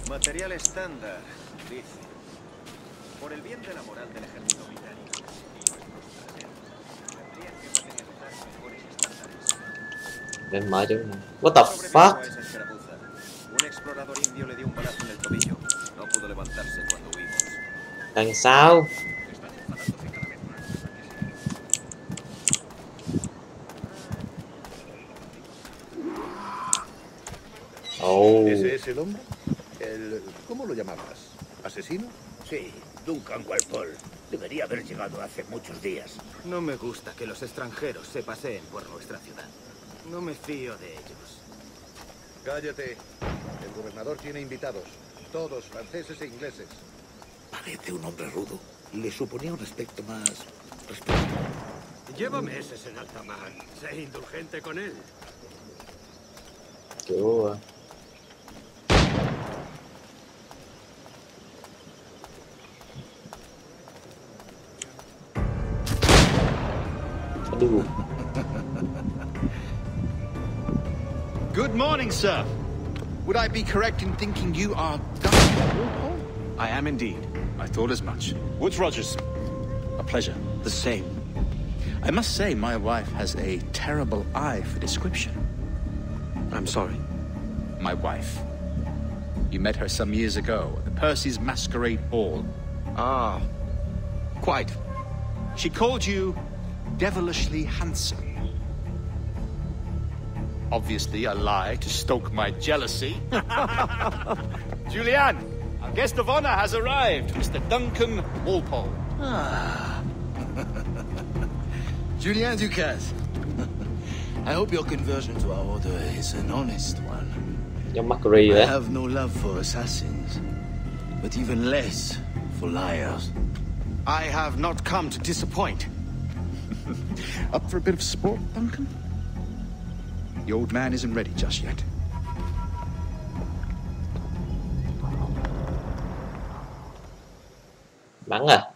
Material estándar, dice. Por el bien de la moral del ejército británico y nuestros traseros, tendrían que materializar mejores estándares. What the fuck? Un explorador indio le dio un balazo en el tobillo. No pudo levantarse cuando huimos. Đằng sau. Oh. ¿Ese es el hombre? ¿Cómo lo llamabas? ¿Asesino? Sí, Duncan Walpole. Debería haber llegado hace muchos días. No me gusta que los extranjeros se paseen por nuestra ciudad. No me fío de ellos. Cállate. El gobernador tiene invitados. Todos franceses e ingleses. Parece un hombre rudo. Le suponía un aspecto más respetuoso. Lleva meses en alta mar. Sé indulgente con él. Qué boba. Good morning, sir. Would I be correct in thinking you are Duncan Walpole? I am indeed. I thought as much. Woods Rogers. A pleasure. The same. I must say, my wife has a terrible eye for description. I'm sorry. My wife. You met her some years ago at the Percy's Masquerade Ball. Ah, quite. She called you devilishly handsome. Obviously a lie to stoke my jealousy. Julianne, our guest of honor has arrived, Mr. Duncan Walpole. Ah. Julien Ducasse. I hope your conversion to our order is an honest one. I have no love for assassins, but even less for liars. I have not come to disappoint. Up for a bit of sport, Duncan? The old man isn't ready just yet. Bắn à?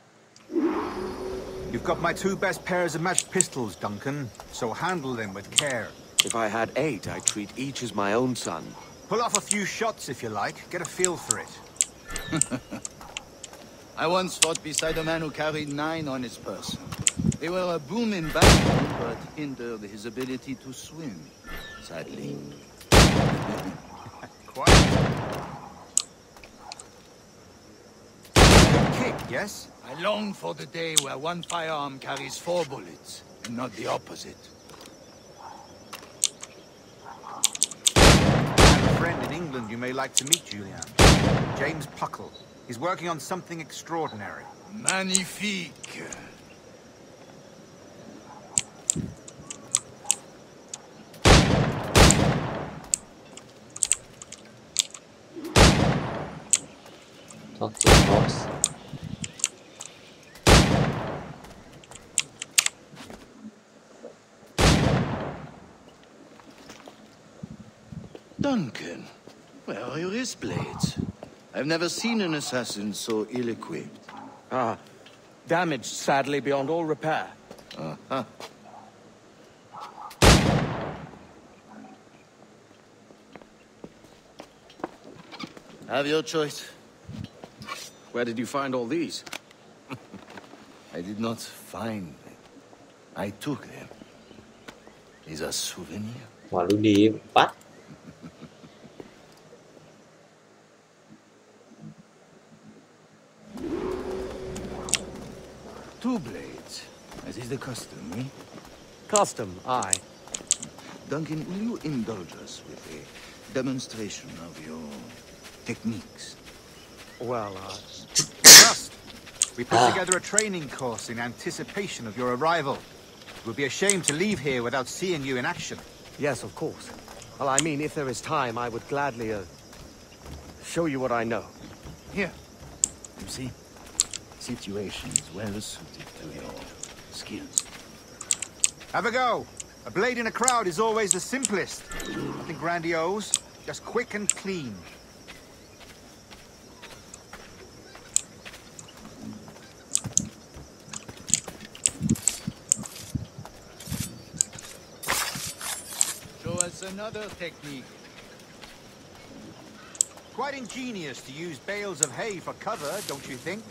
You've got my 2 best pairs of matched pistols, Duncan, so handle them with care. If I had 8, I'd treat each as my own son. Pull off a few shots if you like, get a feel for it. I once fought beside a man who carried 9 on his person. They were a boom in battle, but hindered his ability to swim, sadly. Quiet. Kick, yes? I long for the day where one firearm carries 4 bullets, and not the opposite. I have a friend in England you may like to meet, Julian. James Puckle. He's working on something extraordinary. Magnifique. Talk to the boss. Duncan, where are your wrist blades? I've never seen an assassin so ill-equipped. Ah, damaged sadly beyond all repair. Uh-huh. Have your choice. Where did you find all these? I did not find them. I took them. Is a souvenir. Wah, lu đi bắt. Two blades, as is the custom, eh? Custom, aye. Duncan, will you indulge us with a demonstration of your techniques? Well, Trust. We put together a training course in anticipation of your arrival. It would be a shame to leave here without seeing you in action. Yes, of course. Well, I mean, if there is time, I would gladly, show you what I know. Here. You see? Situations well suited to your skills. Have a go. A blade in a crowd is always the simplest. Nothing grandiose, just quick and clean. Show us another technique. Quite ingenious to use bales of hay for cover, don't you think?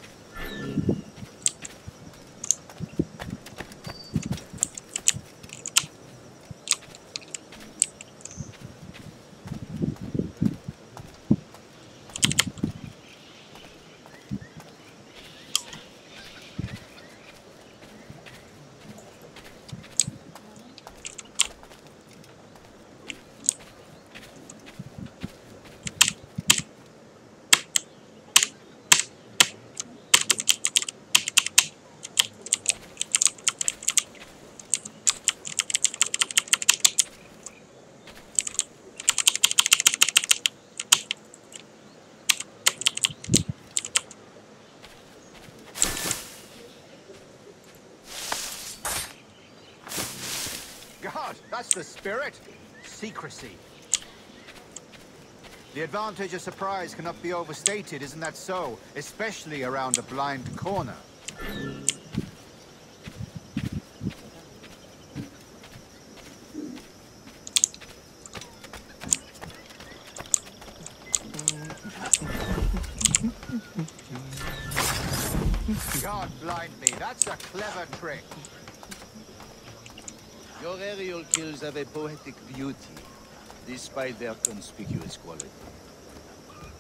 God, that's the spirit. Secrecy. The advantage of surprise cannot be overstated, isn't that so? Especially around a blind corner. God blind me, that's a clever trick. Your aerial kills have a poetic beauty, despite their conspicuous quality.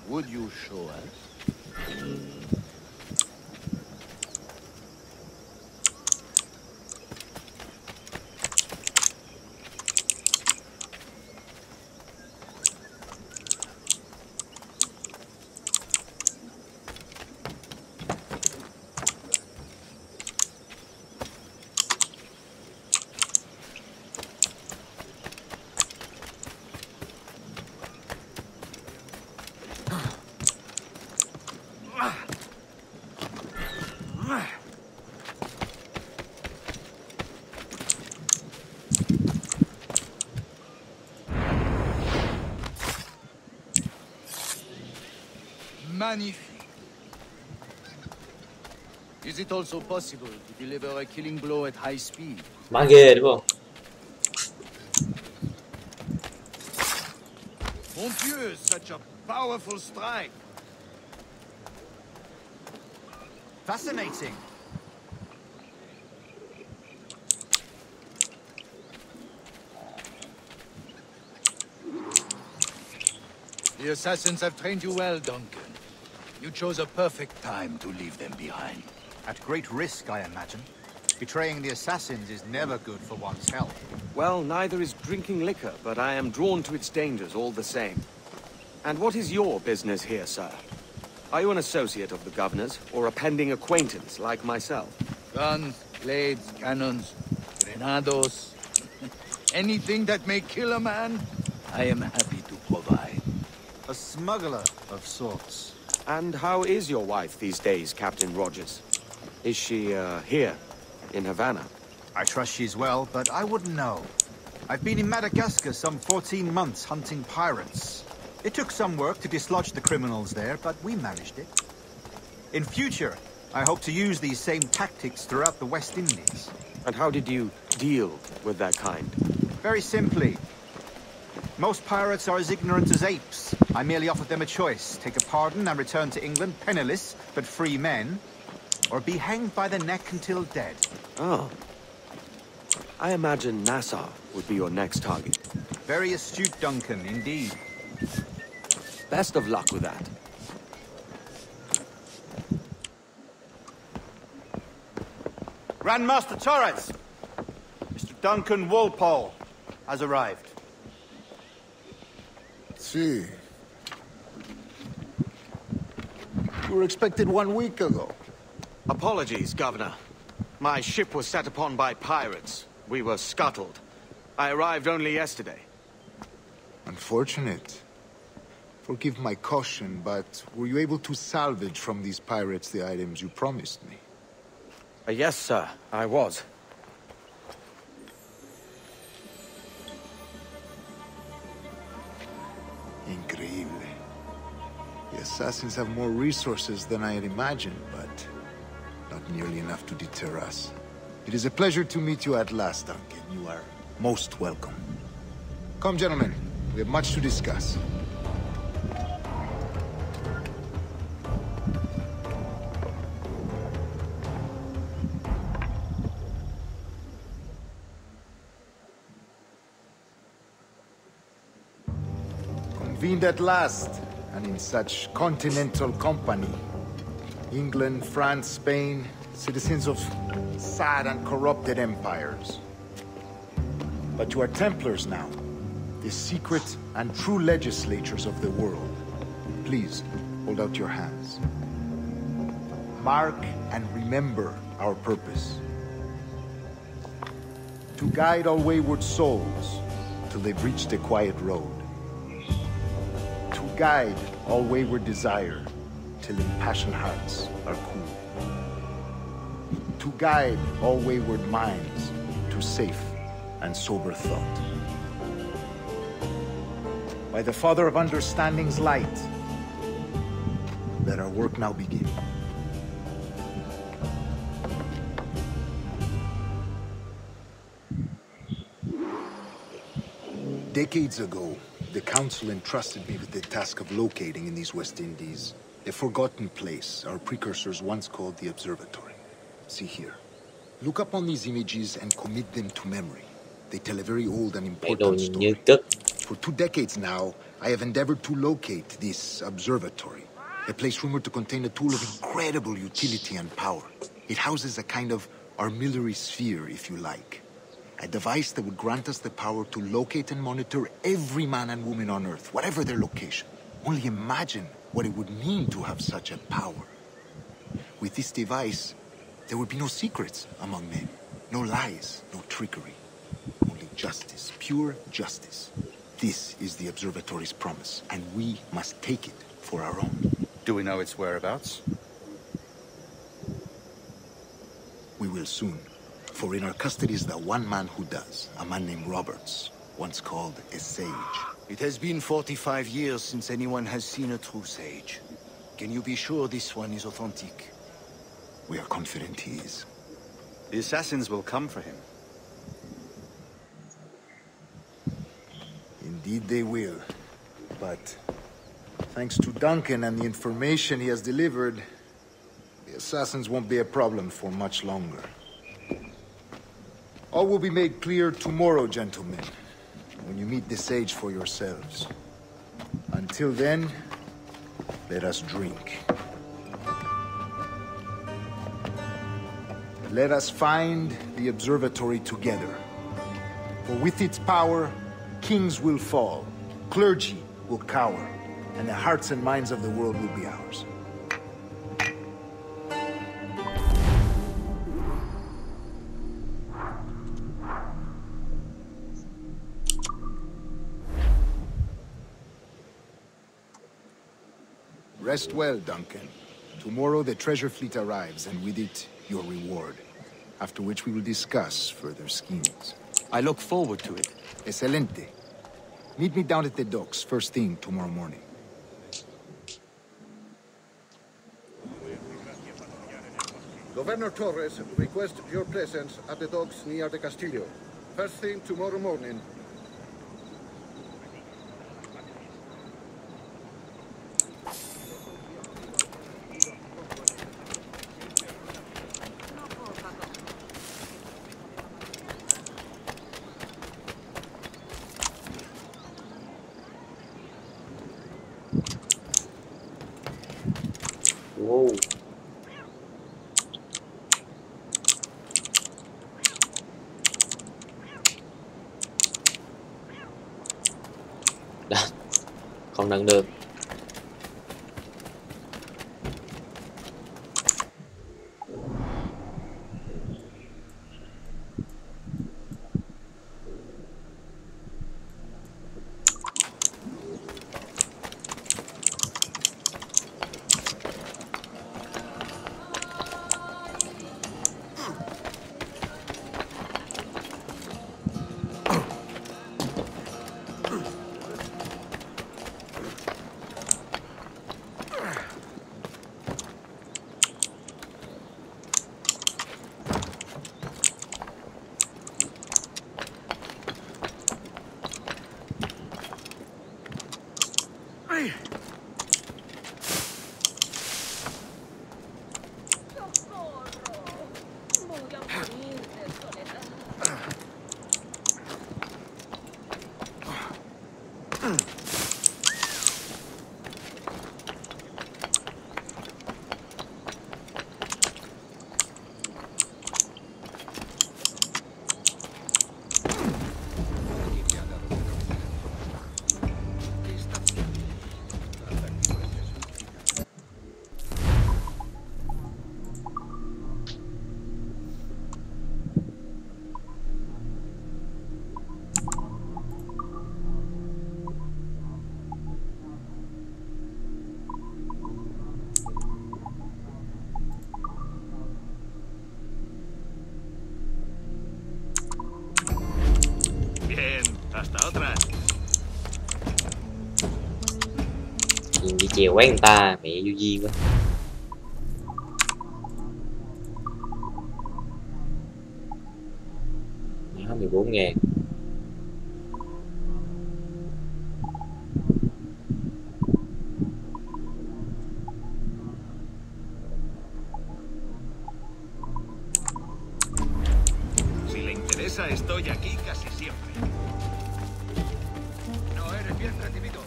Would you show us? Magnifique. Is it also possible to deliver a killing blow at high speed? Má ghê đúng không? Mon Dieu, such a powerful strike. Fascinating. The assassins have trained you well, Duncan. You chose a perfect time to leave them behind. At great risk, I imagine. Betraying the assassins is never good for one's health. Well, neither is drinking liquor, but I am drawn to its dangers all the same. And what is your business here, sir? Are you an associate of the governor's, or a pending acquaintance like myself? Guns, blades, cannons, grenados. Anything that may kill a man, I am happy to provide. A smuggler of sorts. And how is your wife these days, Captain Rogers? Is she, here, in Havana? I trust she's well, but I wouldn't know. I've been in Madagascar some 14 months hunting pirates. It took some work to dislodge the criminals there, but we managed it. In future, I hope to use these same tactics throughout the West Indies. And how did you deal with that kind? Very simply. Most pirates are as ignorant as apes. I merely offered them a choice. Take a pardon and return to England penniless, but free men. Or be hanged by the neck until dead. Oh. I imagine Nassau would be your next target. Very astute, Duncan, indeed. Best of luck with that. Grandmaster Torres! Mr. Duncan Walpole has arrived. See. You were expected 1 week ago. Apologies, Governor. My ship was set upon by pirates. We were scuttled. I arrived only yesterday. Unfortunate. Forgive my caution, but were you able to salvage from these pirates the items you promised me? Yes, sir, I was. Increíble. The assassins have more resources than I had imagined, but not nearly enough to deter us. It is a pleasure to meet you at last, Duncan. You are most welcome. Come, gentlemen. We have much to discuss. Convened at last, and in such continental company. England, France, Spain, citizens of sad and corrupted empires. But you are Templars now, the secret and true legislatures of the world. Please, hold out your hands. Mark and remember our purpose. To guide all wayward souls till they've reached the quiet road. To guide all wayward desire till impassioned hearts are cool. To guide all wayward minds to safe and sober thought. By the Father of Understanding's light, let our work now begin. Decades ago, the Council entrusted me with the task of locating in these West Indies a forgotten place our precursors once called the Observatory. See here. Look up on these images and commit them to memory. They tell a very old and important story. For 2 decades now, I have endeavored to locate this observatory, a place rumored to contain a tool of incredible utility and power. It houses a kind of armillary sphere, if you like. A device that would grant us the power to locate and monitor every man and woman on Earth, whatever their location. Only imagine what it would mean to have such a power. With this device, there would be no secrets among men, no lies, no trickery. Only justice, pure justice. This is the observatory's promise, and we must take it for our own. Do we know its whereabouts? We will soon. For in our custody is the one man who does, a man named Roberts, once called a sage. It has been 45 years since anyone has seen a true sage. Can you be sure this one is authentic? We are confident he is. The assassins will come for him. Indeed they will. But thanks to Duncan and the information he has delivered, the assassins won't be a problem for much longer. All will be made clear tomorrow, gentlemen, when you meet the sage for yourselves. Until then, let us drink. Let us find the observatory together. For with its power, kings will fall, clergy will cower, and the hearts and minds of the world will be ours. Rest well, Duncan. Tomorrow the treasure fleet arrives, and with it, your reward. After which we will discuss further schemes. I look forward to it. Excelente. Meet me down at the docks first thing tomorrow morning. Governor Torres requests your presence at the docks near the Castillo. First thing tomorrow morning. Wow. Đó, không nâng được. Hasta otra. Nhìn đi chèo quán người ta, mẹ vô duyên quá. Đó, 14.000. Si le interesa, estoy aquí casi siempre. No eres bien recibido.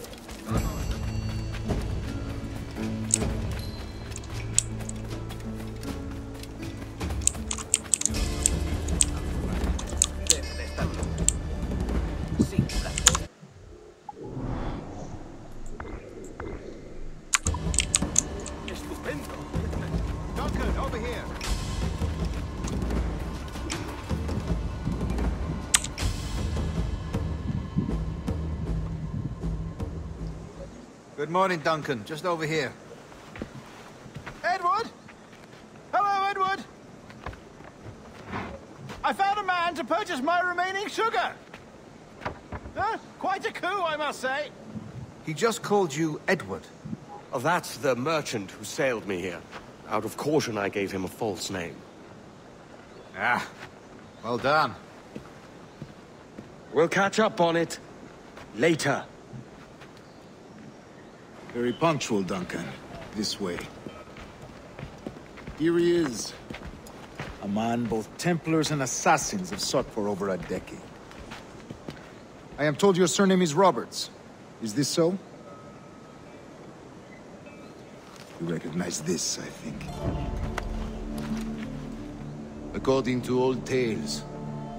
Vamos. Debe de estar bien. Sin duda. Estupendo. Duncan, over here. Good morning, Duncan. Just over here. Edward? Hello, Edward. I found a man to purchase my remaining sugar. Quite a coup, I must say. He just called you Edward. Oh, that's the merchant who sailed me here. Out of caution, I gave him a false name. Ah, well done. We'll catch up on it later. Very punctual, Duncan. This way. Here he is. A man both Templars and Assassins have sought for over a decade. I am told your surname is Roberts. Is this so? You recognize this, I think. According to old tales,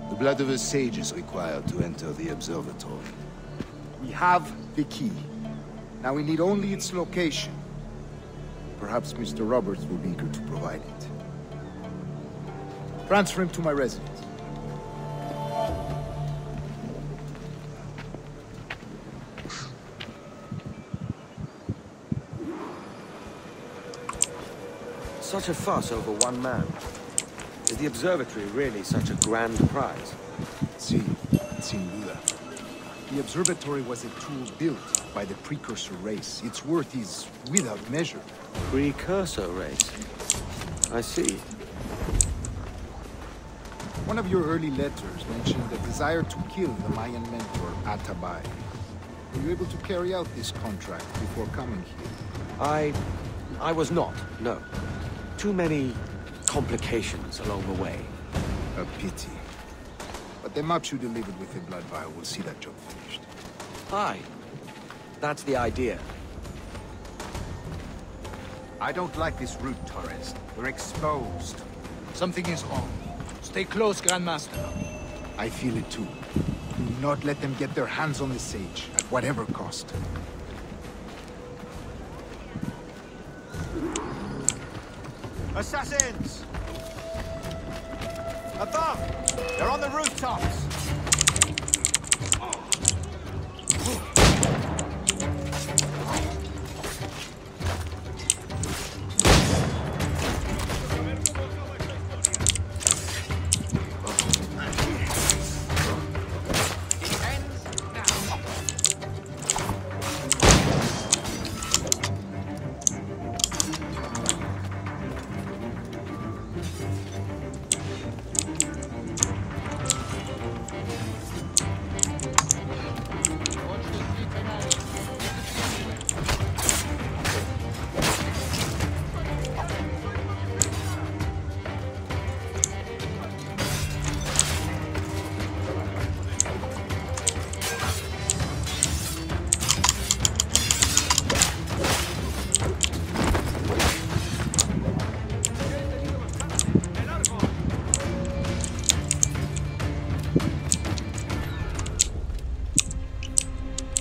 the blood of a sage is required to enter the observatory. We have the key. Now we need only its location. Perhaps Mr. Roberts will be eager to provide it. Transfer him to my residence. Such a fuss over one man. Is the observatory really such a grand prize? Si, sin duda. The observatory was a tool built by the precursor race. Its worth is without measure. Precursor race? I see. One of your early letters mentioned the desire to kill the Mayan mentor, Atabay. Were you able to carry out this contract before coming here? I was not, no. Too many complications along the way. A pity. But the maps you delivered with the blood vial will see that job finished. Aye. That's the idea. I don't like this route, Torres. We're exposed. Something is wrong. Stay close, Grandmaster. I feel it too. Do not let them get their hands on the sage, at whatever cost. Assassins! Above! They're on the rooftops!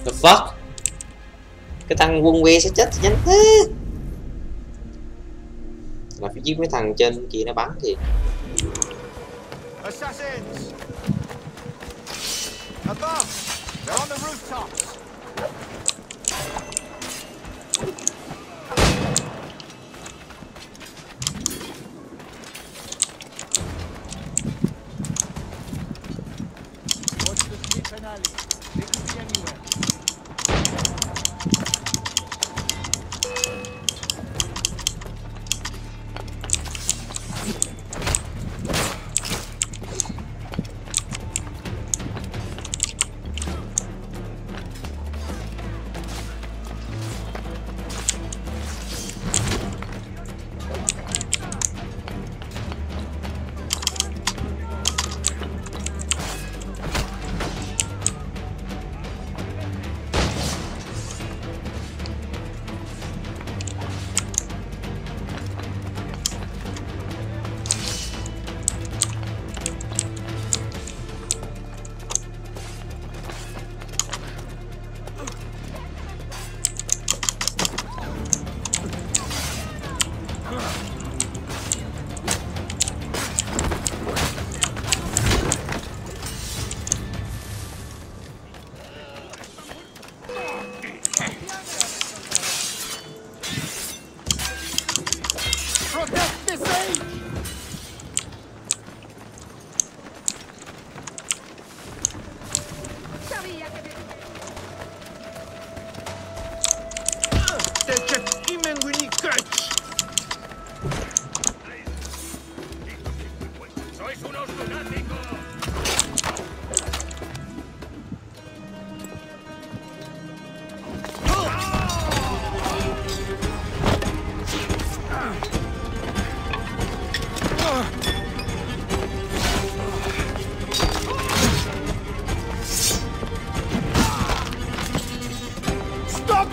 The fuck? Cái thằng quân que sẽ chết nhanh thế. Là phải giết mấy thằng trên kia nó bắn kìa. Assassins! Above! They're on the rooftops! Watch the street finale. They could be anywhere.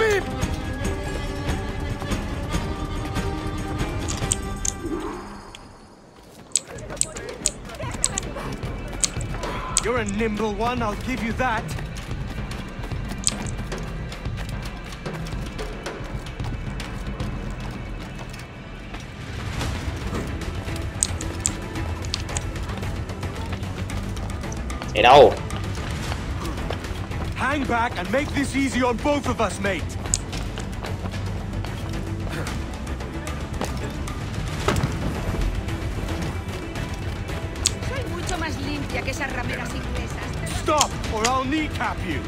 him! You're a nimble one, I'll give you that. Ở đâu? Hang back and make this easy on both of us, mate. Soy mucho más limpia que esas rameras inglesas. Stop, or I'll kneecap you.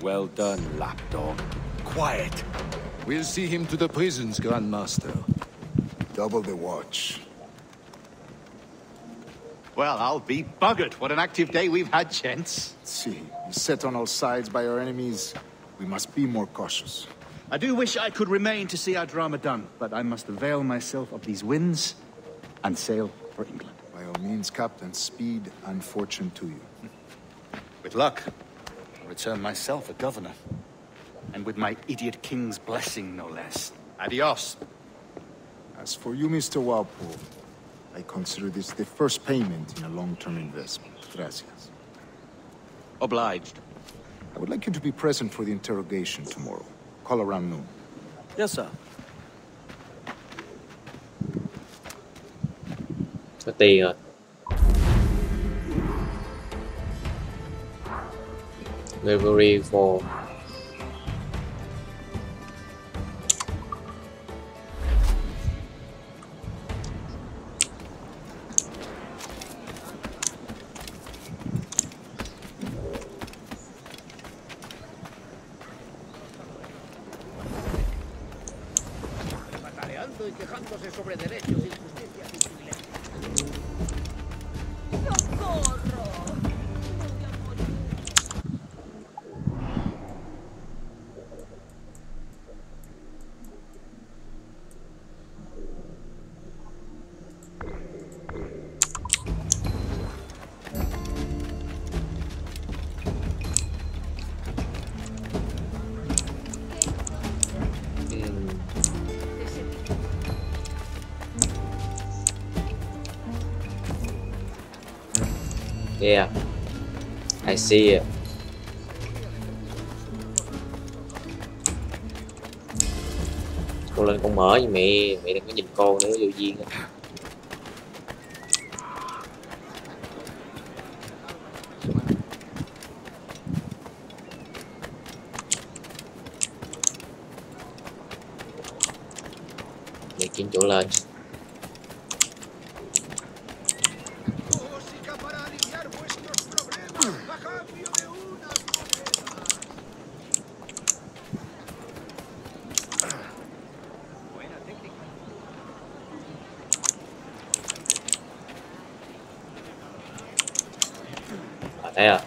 Well done, lapdog. Quiet. We'll see him to the prisons, Grandmaster. Double the watch. Well, I'll be buggered. What an active day we've had, gents. See, set on all sides by our enemies. We must be more cautious. I do wish I could remain to see our drama done, but I must avail myself of these winds and sail for England. By all means, Captain, speed and fortune to you. With luck, I'll return myself a governor. And with my idiot king's blessing, no less. Adios. As for you, Mr. Walpole, I consider this the first payment in a long-term investment. Gracias. Obliged. I would like you to be present for the interrogation tomorrow. Call around noon. Yes, sir. Có tiền rồi. Livery for y quejándose sobre derechos, injusticias y privilegios. ¡Socorro! Yeah, I see it. Cô lên con mở với mẹ đừng có nhìn con nữa, vô duyên. Mẹ kiếm chỗ lên. Thấy à?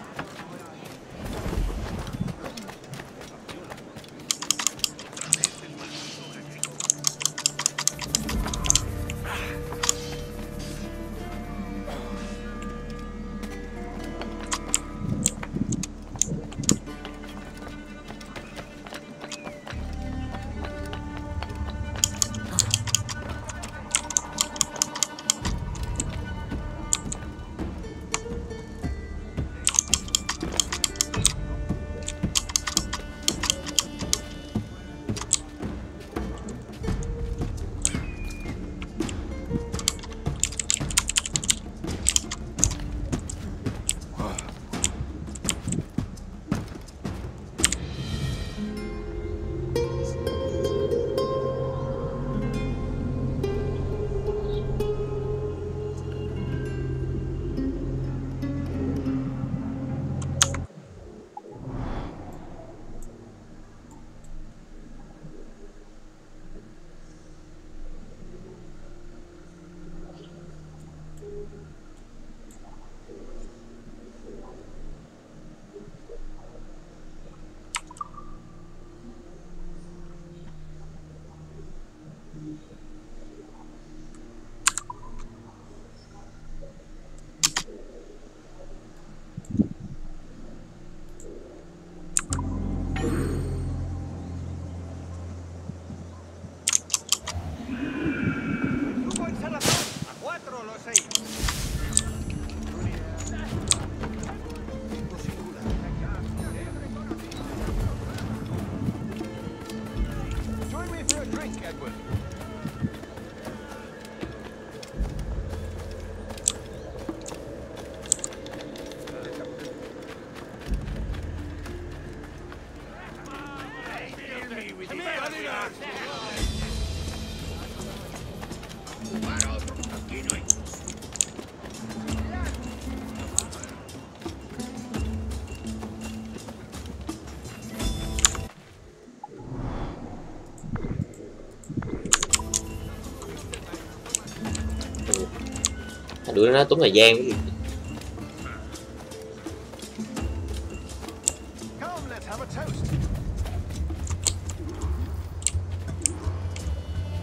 Đứa nó tốn thời gian cái gì.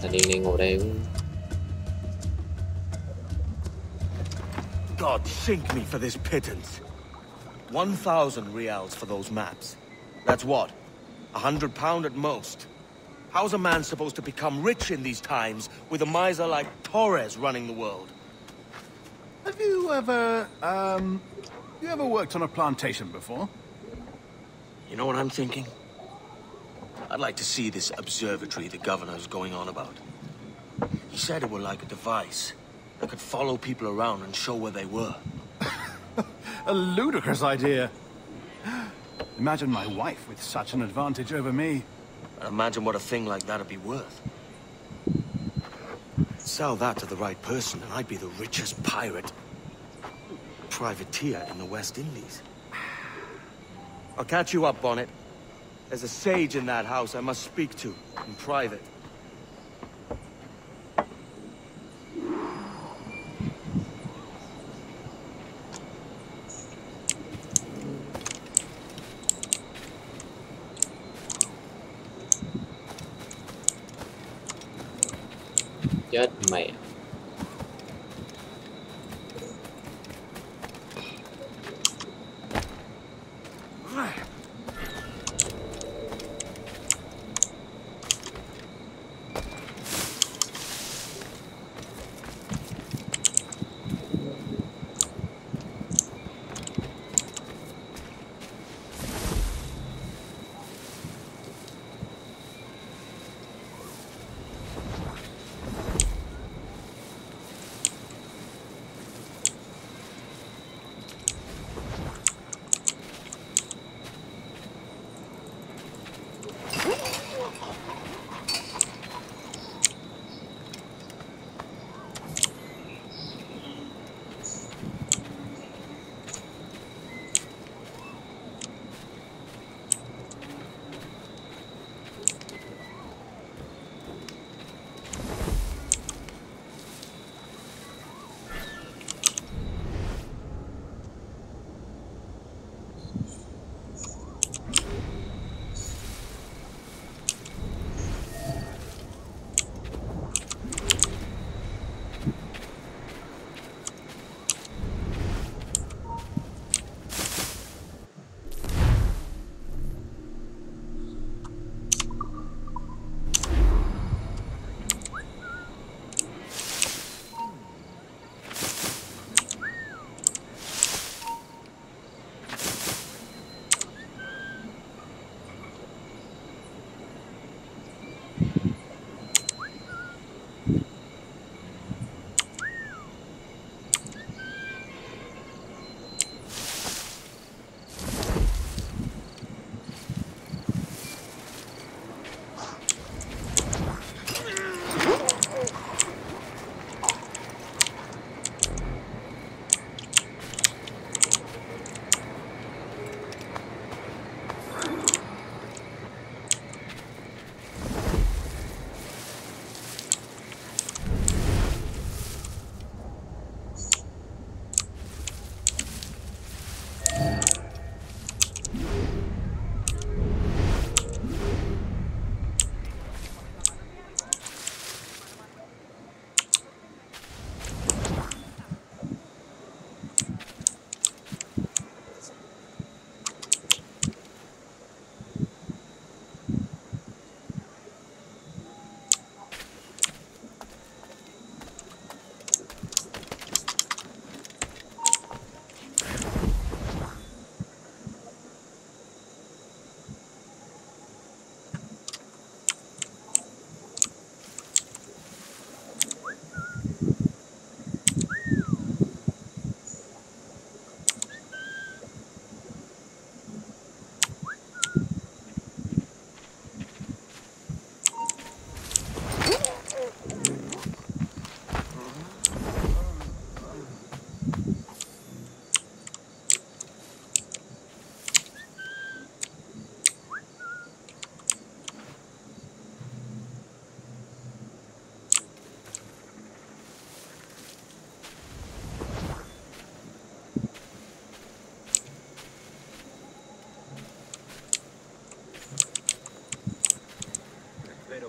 Thanh niên này ngồi đây cũng... God sink me for this pittance. 1,000 reals for those maps. That's what? £100 at most. How's a man supposed to become rich in these times with a miser like Torres running the world? Have you ever worked on a plantation before? You know what I'm thinking? I'd like to see this observatory the governor's going on about. He said it were like a device that could follow people around and show where they were. A ludicrous idea. Imagine my wife with such an advantage over me. And imagine what a thing like that'd be worth. Sell that to the right person and I'd be the richest privateer in the West Indies. I'll catch you up on it. There's a sage in that house I must speak to in private. Chết mẹ.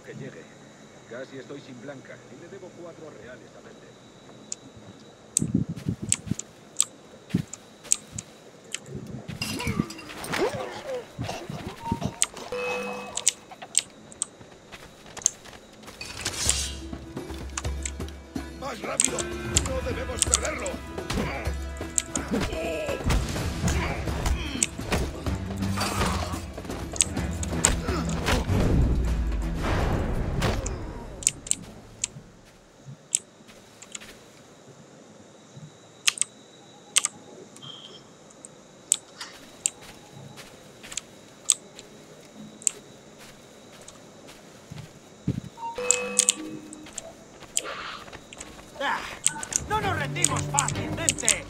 que llegue. Casi estoy sin Blanca y le debo 4 reales a vender. ¡Más rápido! ¡No debemos perderlo! ¡No nos rendimos fácilmente!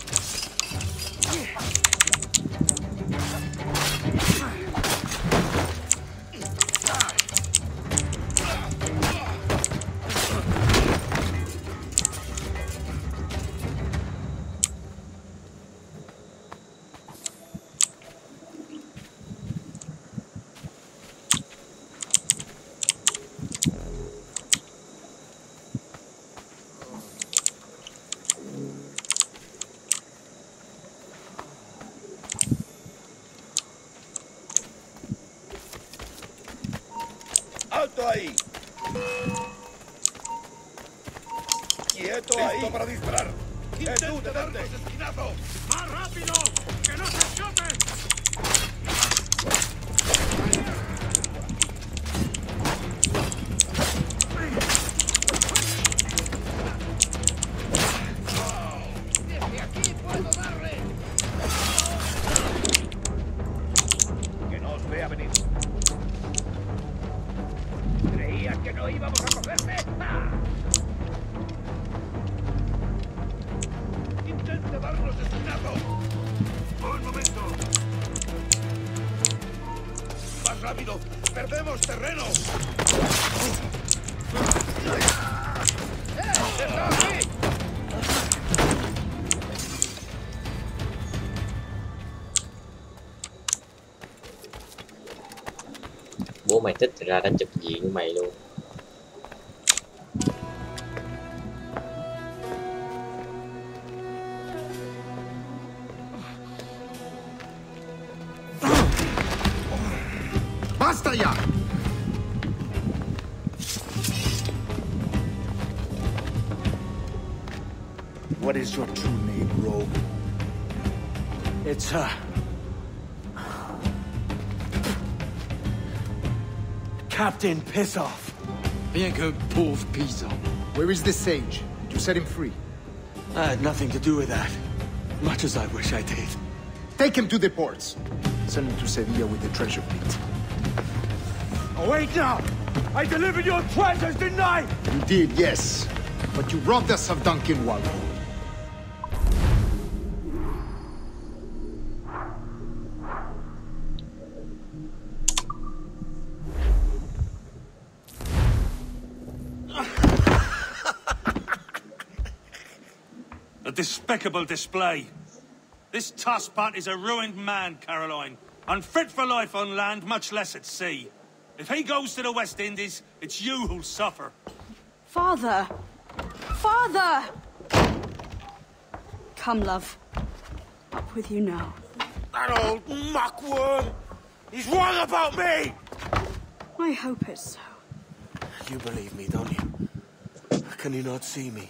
¡Alto ahí! ¡Quieto ahí! ¡Listo para disparar! ¡Intente darle ese esquinazo! ¡Más rápido! ¡Que no se escape! ¡Desde aquí puedo darle! Que no os vea venir. ¿Creías que no íbamos a cogerme? ¡Ah! ¡Intente darnos esquinazo! ¡Un momento! ¡Más rápido! ¡Perdemos terreno! ¡Está aquí! Bố mày thích ra đánh trực diện của mày luôn. ¡Basta ya! What is your true name, rogue? It's, Captain Pissoff. Bien que pauvre paysan. Where is the sage? Did you set him free? I had nothing to do with that. Much as I wish I did. Take him to the ports. Send him to Sevilla with the treasure fleet. Oh, wait now! I delivered your treasures, didn't I? You did, yes. But you robbed us of Duncan Waldo. A despicable display. This tosspot is a ruined man, Caroline. Unfit for life on land, much less at sea. If he goes to the West Indies, it's you who'll suffer. Father! Father! Come, love. Up with you now. That old muckworm! He's wrong about me! I hope it's so. You believe me, don't you? Can you not see me?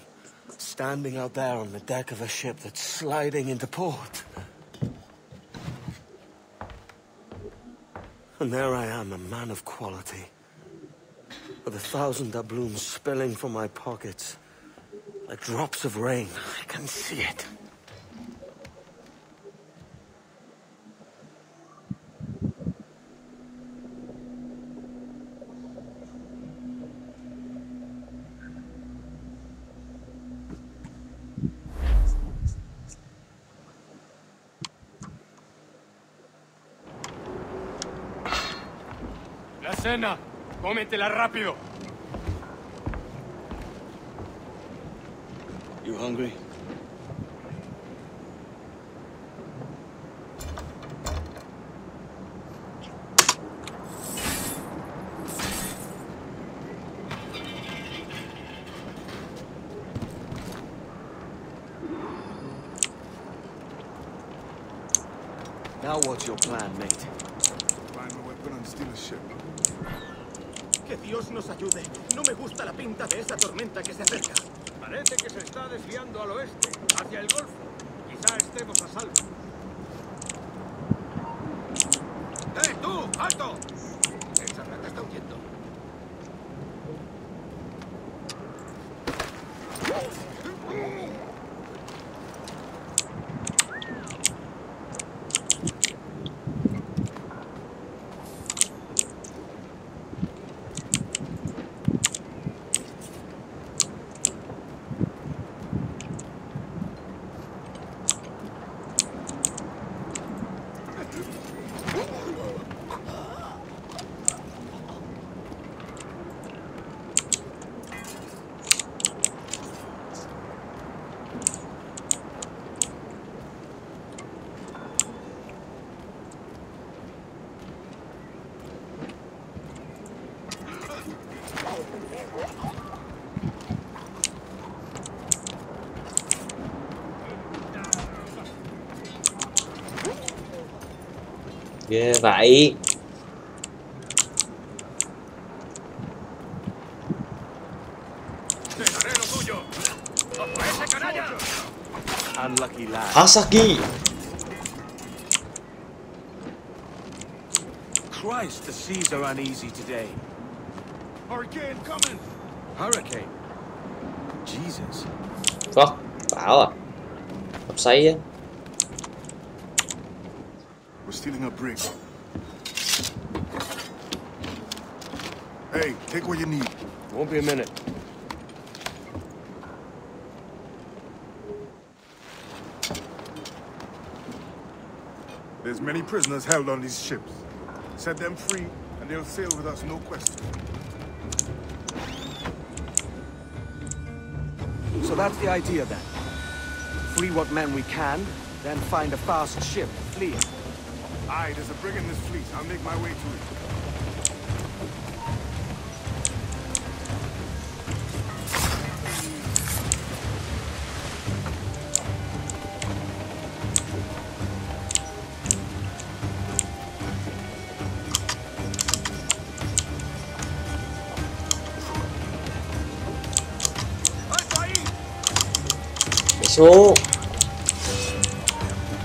Standing out there on the deck of a ship that's sliding into port. And there I am, a man of quality. With 1,000 doubloons spilling from my pockets. Like drops of rain. I can see it. La cena. Cómetela rápido. You hungry? Now what's your plan, mate? Find a weapon and steal a ship. Que Dios nos ayude. No me gusta la pinta de esa tormenta que se acerca. Parece que se está desviando al oeste, hacia el Golfo. Quizá estemos a salvo. ¡Tú! ¡Alto! Esa rata está huyendo. Ghê vậy. Unlucky lad. Asaki. Christ, the seas are uneasy today. Hurricane coming! Hurricane? Jesus. Fuck, bão à. Hấp xoay á. We're stealing a brig. Hey, take what you need. Won't be a minute. There's many prisoners held on these ships. Set them free, and they'll sail with us, no question. So that's the idea then. Free what men we can, then find a fast ship, flee it. Aye, there's a brig in this fleet. I'll make my way to it. Số.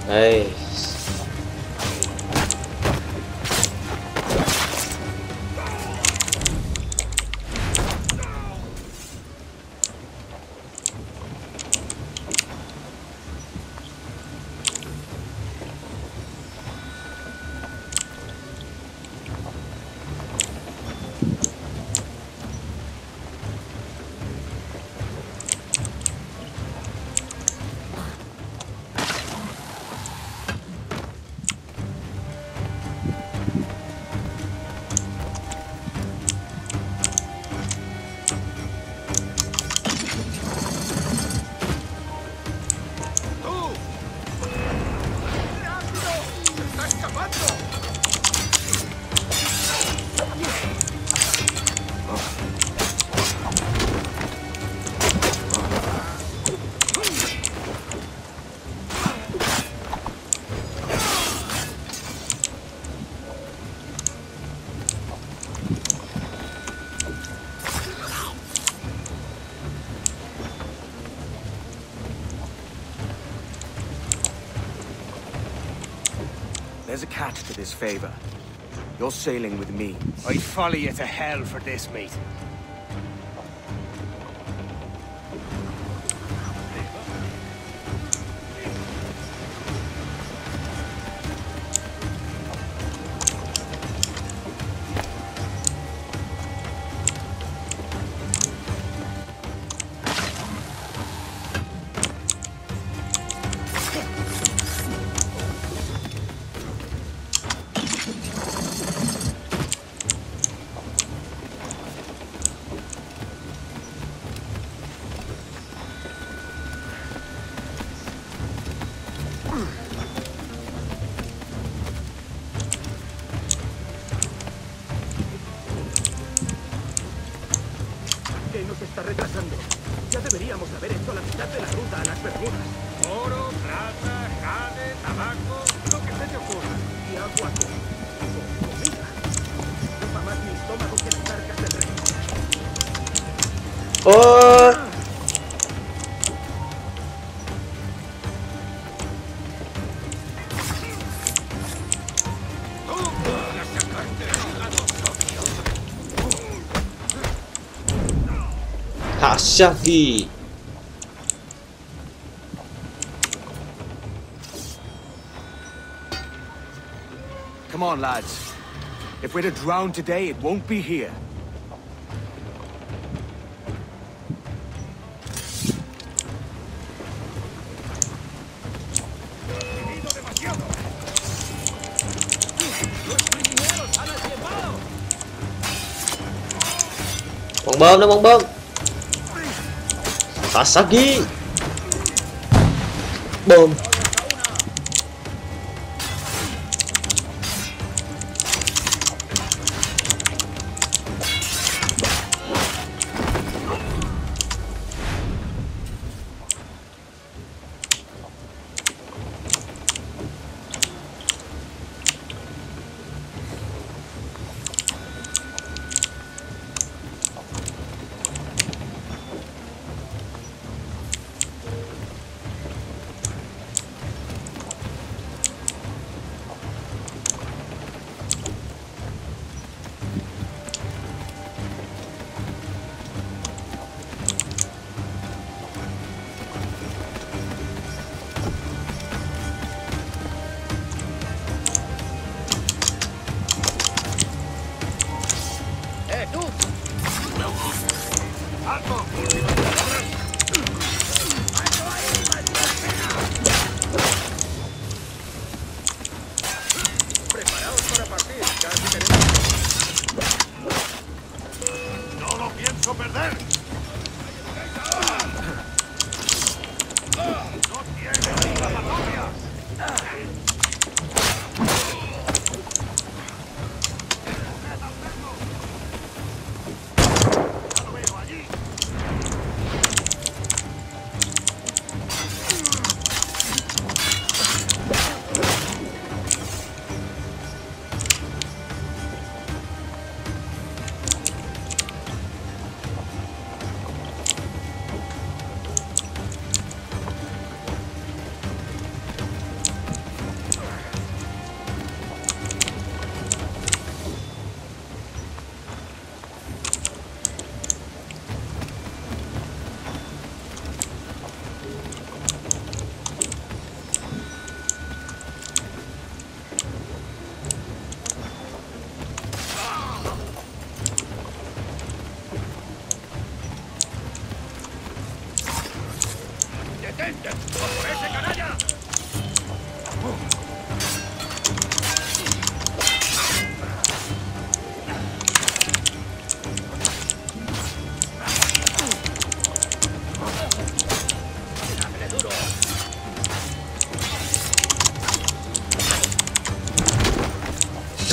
Đây. There's a catch to this favor. You're sailing with me. I'd follow you to hell for this, mate. Está retrasando. Ya deberíamos haber hecho la mitad de la ruta a las Bermudas. Oro, plata, jade, tabaco, lo que se te ocurra. Ôi. Hasagi. Come on, lads. If we're to drown today, it won't be here. Bom bơm đó, bom bơm. Hasagi. Bơm.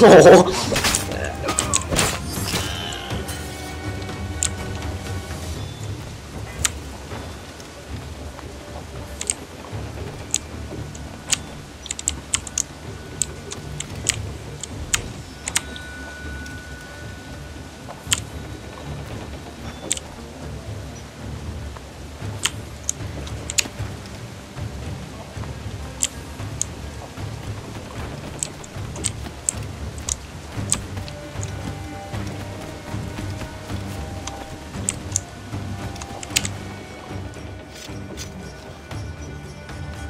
Oh.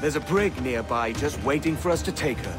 There's a brig nearby just waiting for us to take her.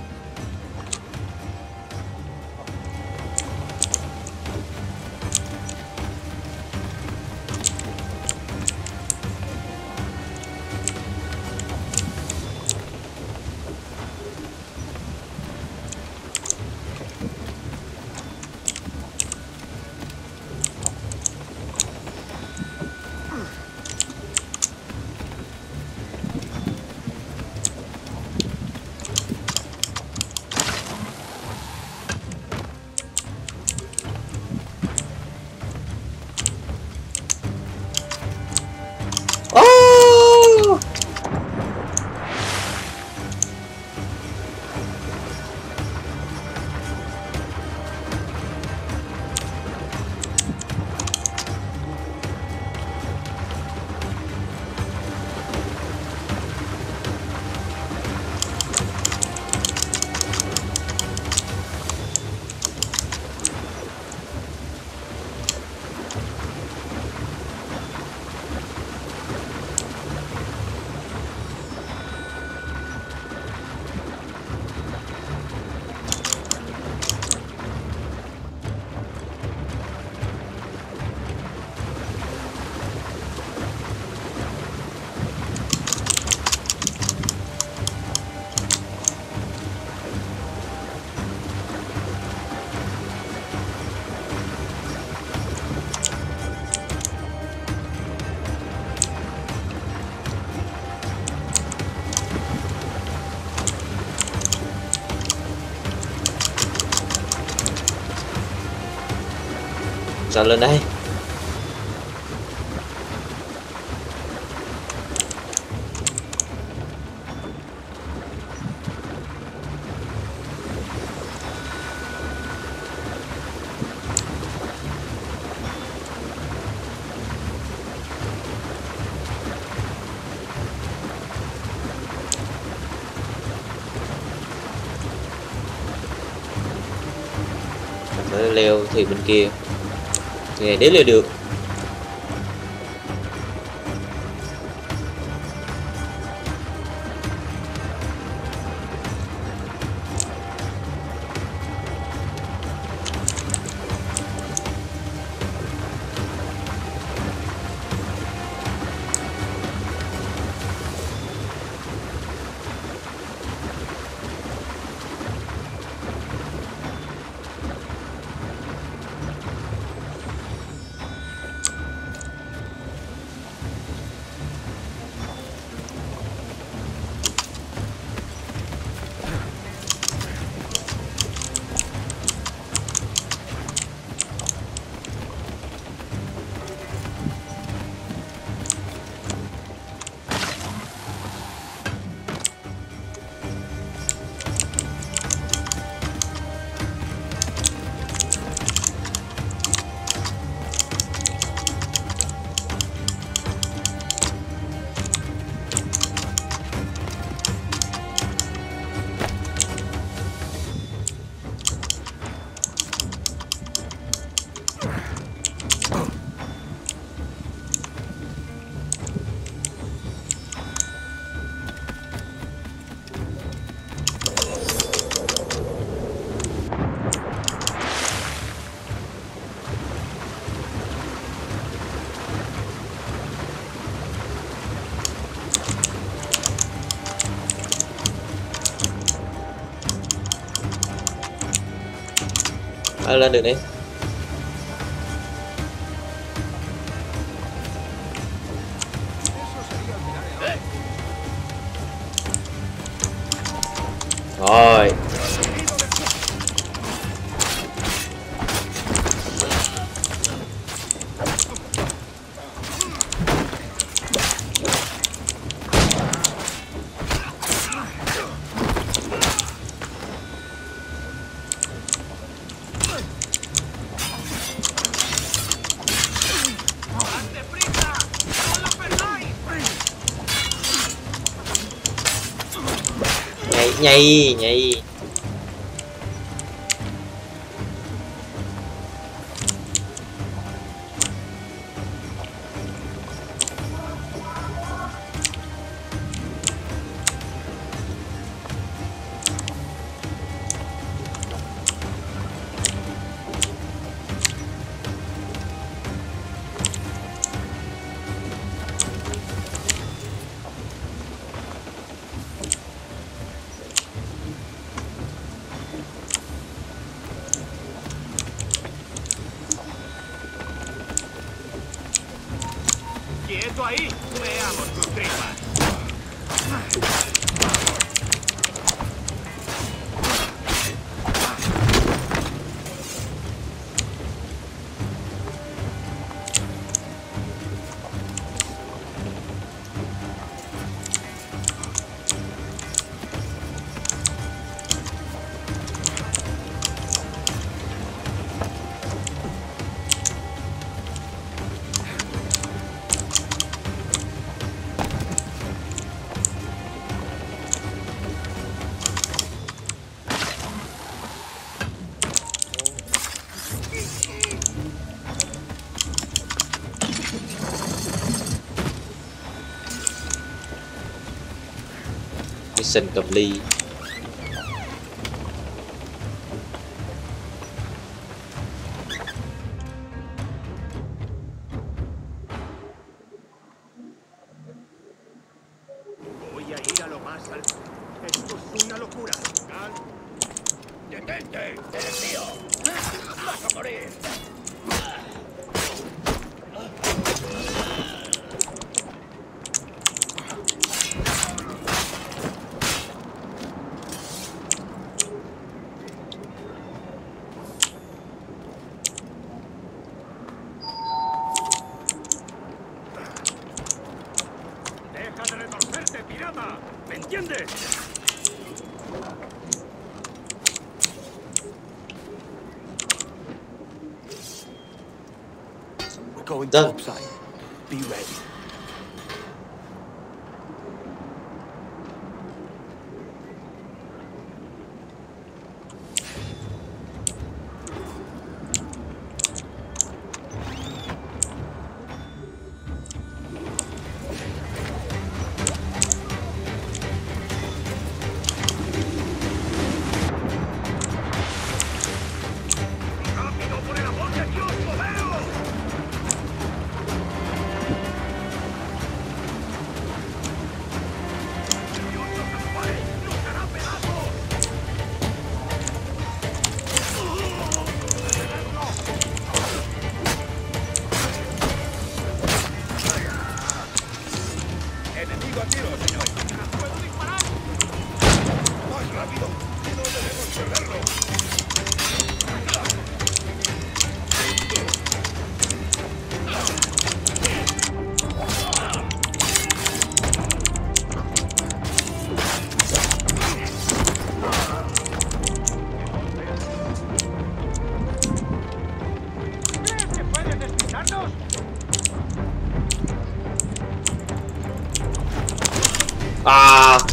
Sao lên đây? Phải leo thì bên kia thì nếu leo được. Lên được đi. Rồi. Nhây. Quieto ahí, veamos tus tripas. Mission complete. Voy a ir a lo más alto. Esto es una locura. ¡Detente! ¡Eres mío! ¡Vas a morir! We're going topside. Be ready.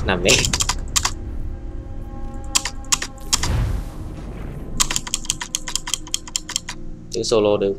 Nằm đi. Tiếng solo được.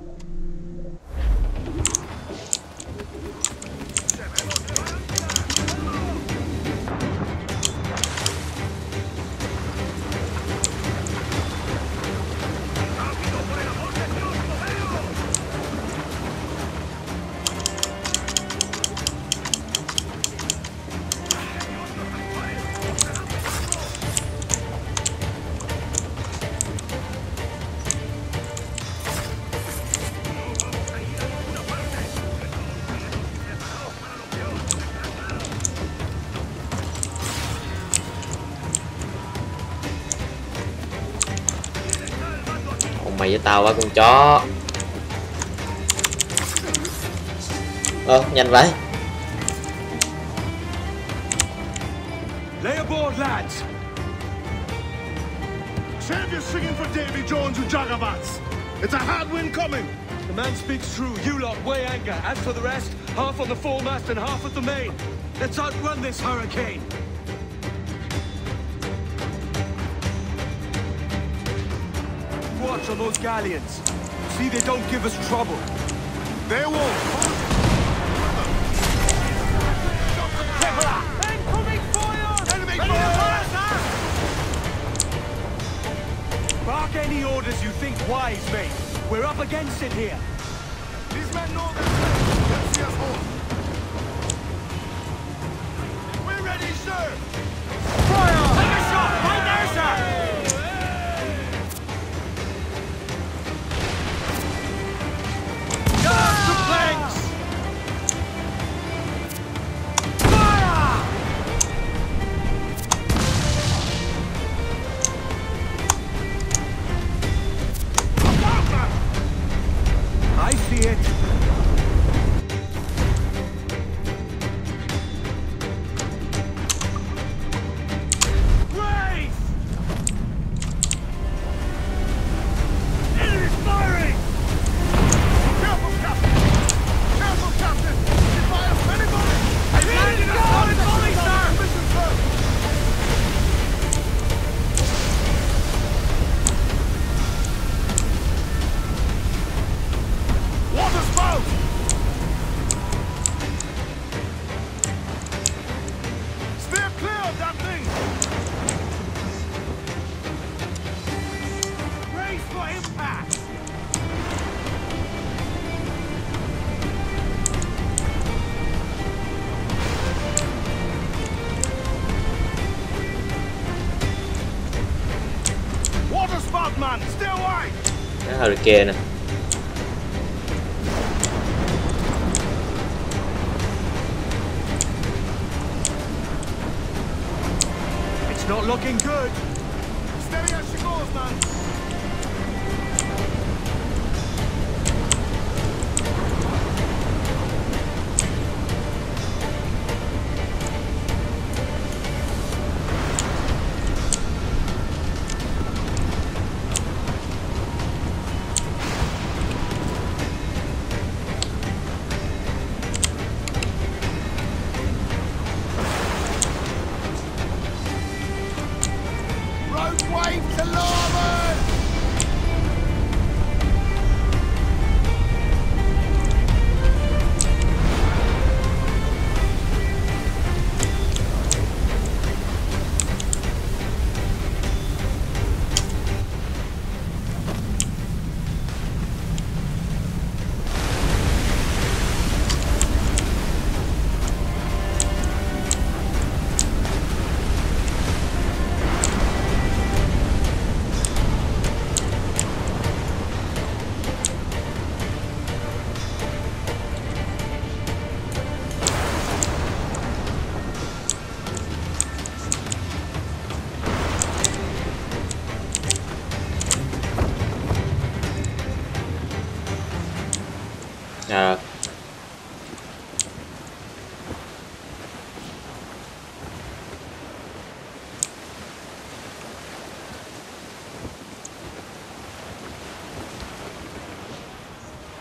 Mày với tao á con chó. Nhanh vậy. Lay aboard, lads. Save your singing for Davy Jones and Gigabytes. It's a hard wind coming. The man speaks true. You lot weigh anchor. As for the rest, half on the foremast and half at the main. Let's outrun this hurricane. Watch on those galleons. See they don't give us trouble. They won't. Incoming fire! Enemy fire! Bark any orders you think wise, mate. We're up against it here. These men know their place. Let's see us home. We're ready, sir. Fire! Take a shot! Right there, sir! The planks! Fire! I see it. Race! Enemy's firing! Careful, Captain! Careful, Captain! It fires many bullets! I landed a solid volley, sir! Mission, sir! Water spout! Steer clear of that thing! Brace for impact! Water spout, man! Stay wide! Cái hurricane nè. It's not looking good. Steady as she goes, man!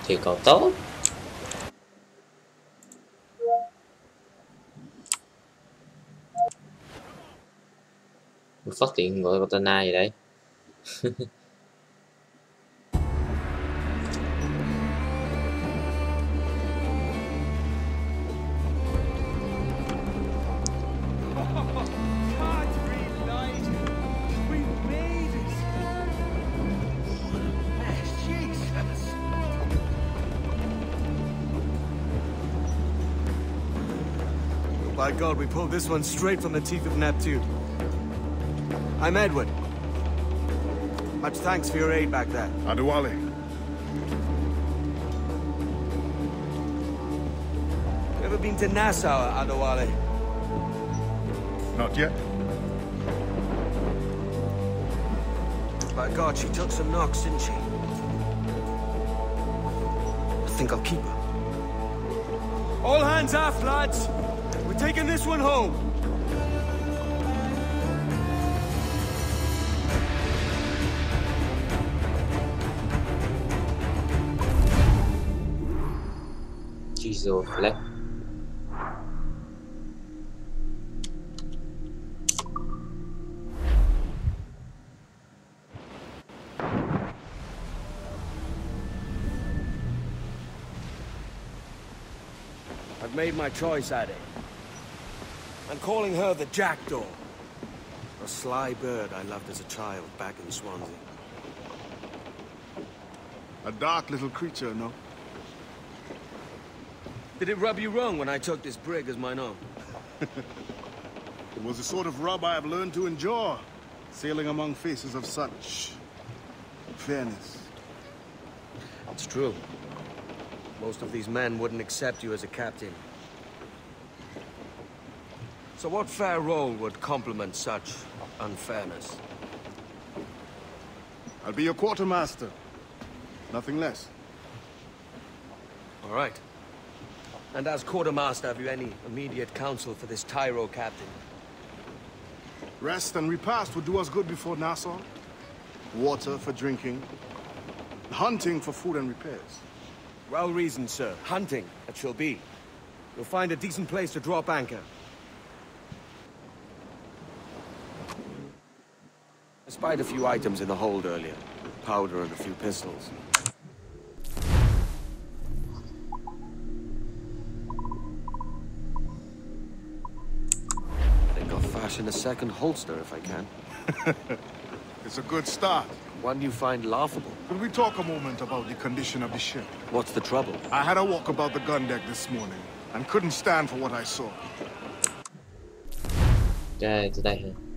thì còn tốt. Phát hiện gọi katana gì đấy. By God, we pulled this one straight from the teeth of Neptune. I'm Edward. Much thanks for your aid back there. Adewale. You ever been to Nassau, Adewale? Not yet. By God, she took some knocks, didn't she? I think I'll keep her. All hands aft, lads! We're taking this one home! Jesus, flag. I've made my choice, Addy. I'm calling her the Jackdaw. A sly bird I loved as a child back in Swansea. A dark little creature, no? Did it rub you wrong when I took this brig as mine own? It was the sort of rub I have learned to endure, sailing among faces of such fairness. It's true. Most of these men wouldn't accept you as a captain. So what fair role would complement such unfairness? I'll be your quartermaster. Nothing less. All right. And as quartermaster, have you any immediate counsel for this Tyro captain? Rest and repast would do us good before Nassau. Water for drinking. Hunting for food and repairs. Well reasoned, sir. Hunting, it shall be. You'll find a decent place to drop anchor. I spied a few items in the hold earlier. Powder and a few pistols. I think I'll fashion a second holster if I can. It's a good start. One you find laughable. Could we talk a moment about the condition of the ship? What's the trouble? I had a walk about the gun deck this morning, and couldn't stand for what I saw. Từ đây hả?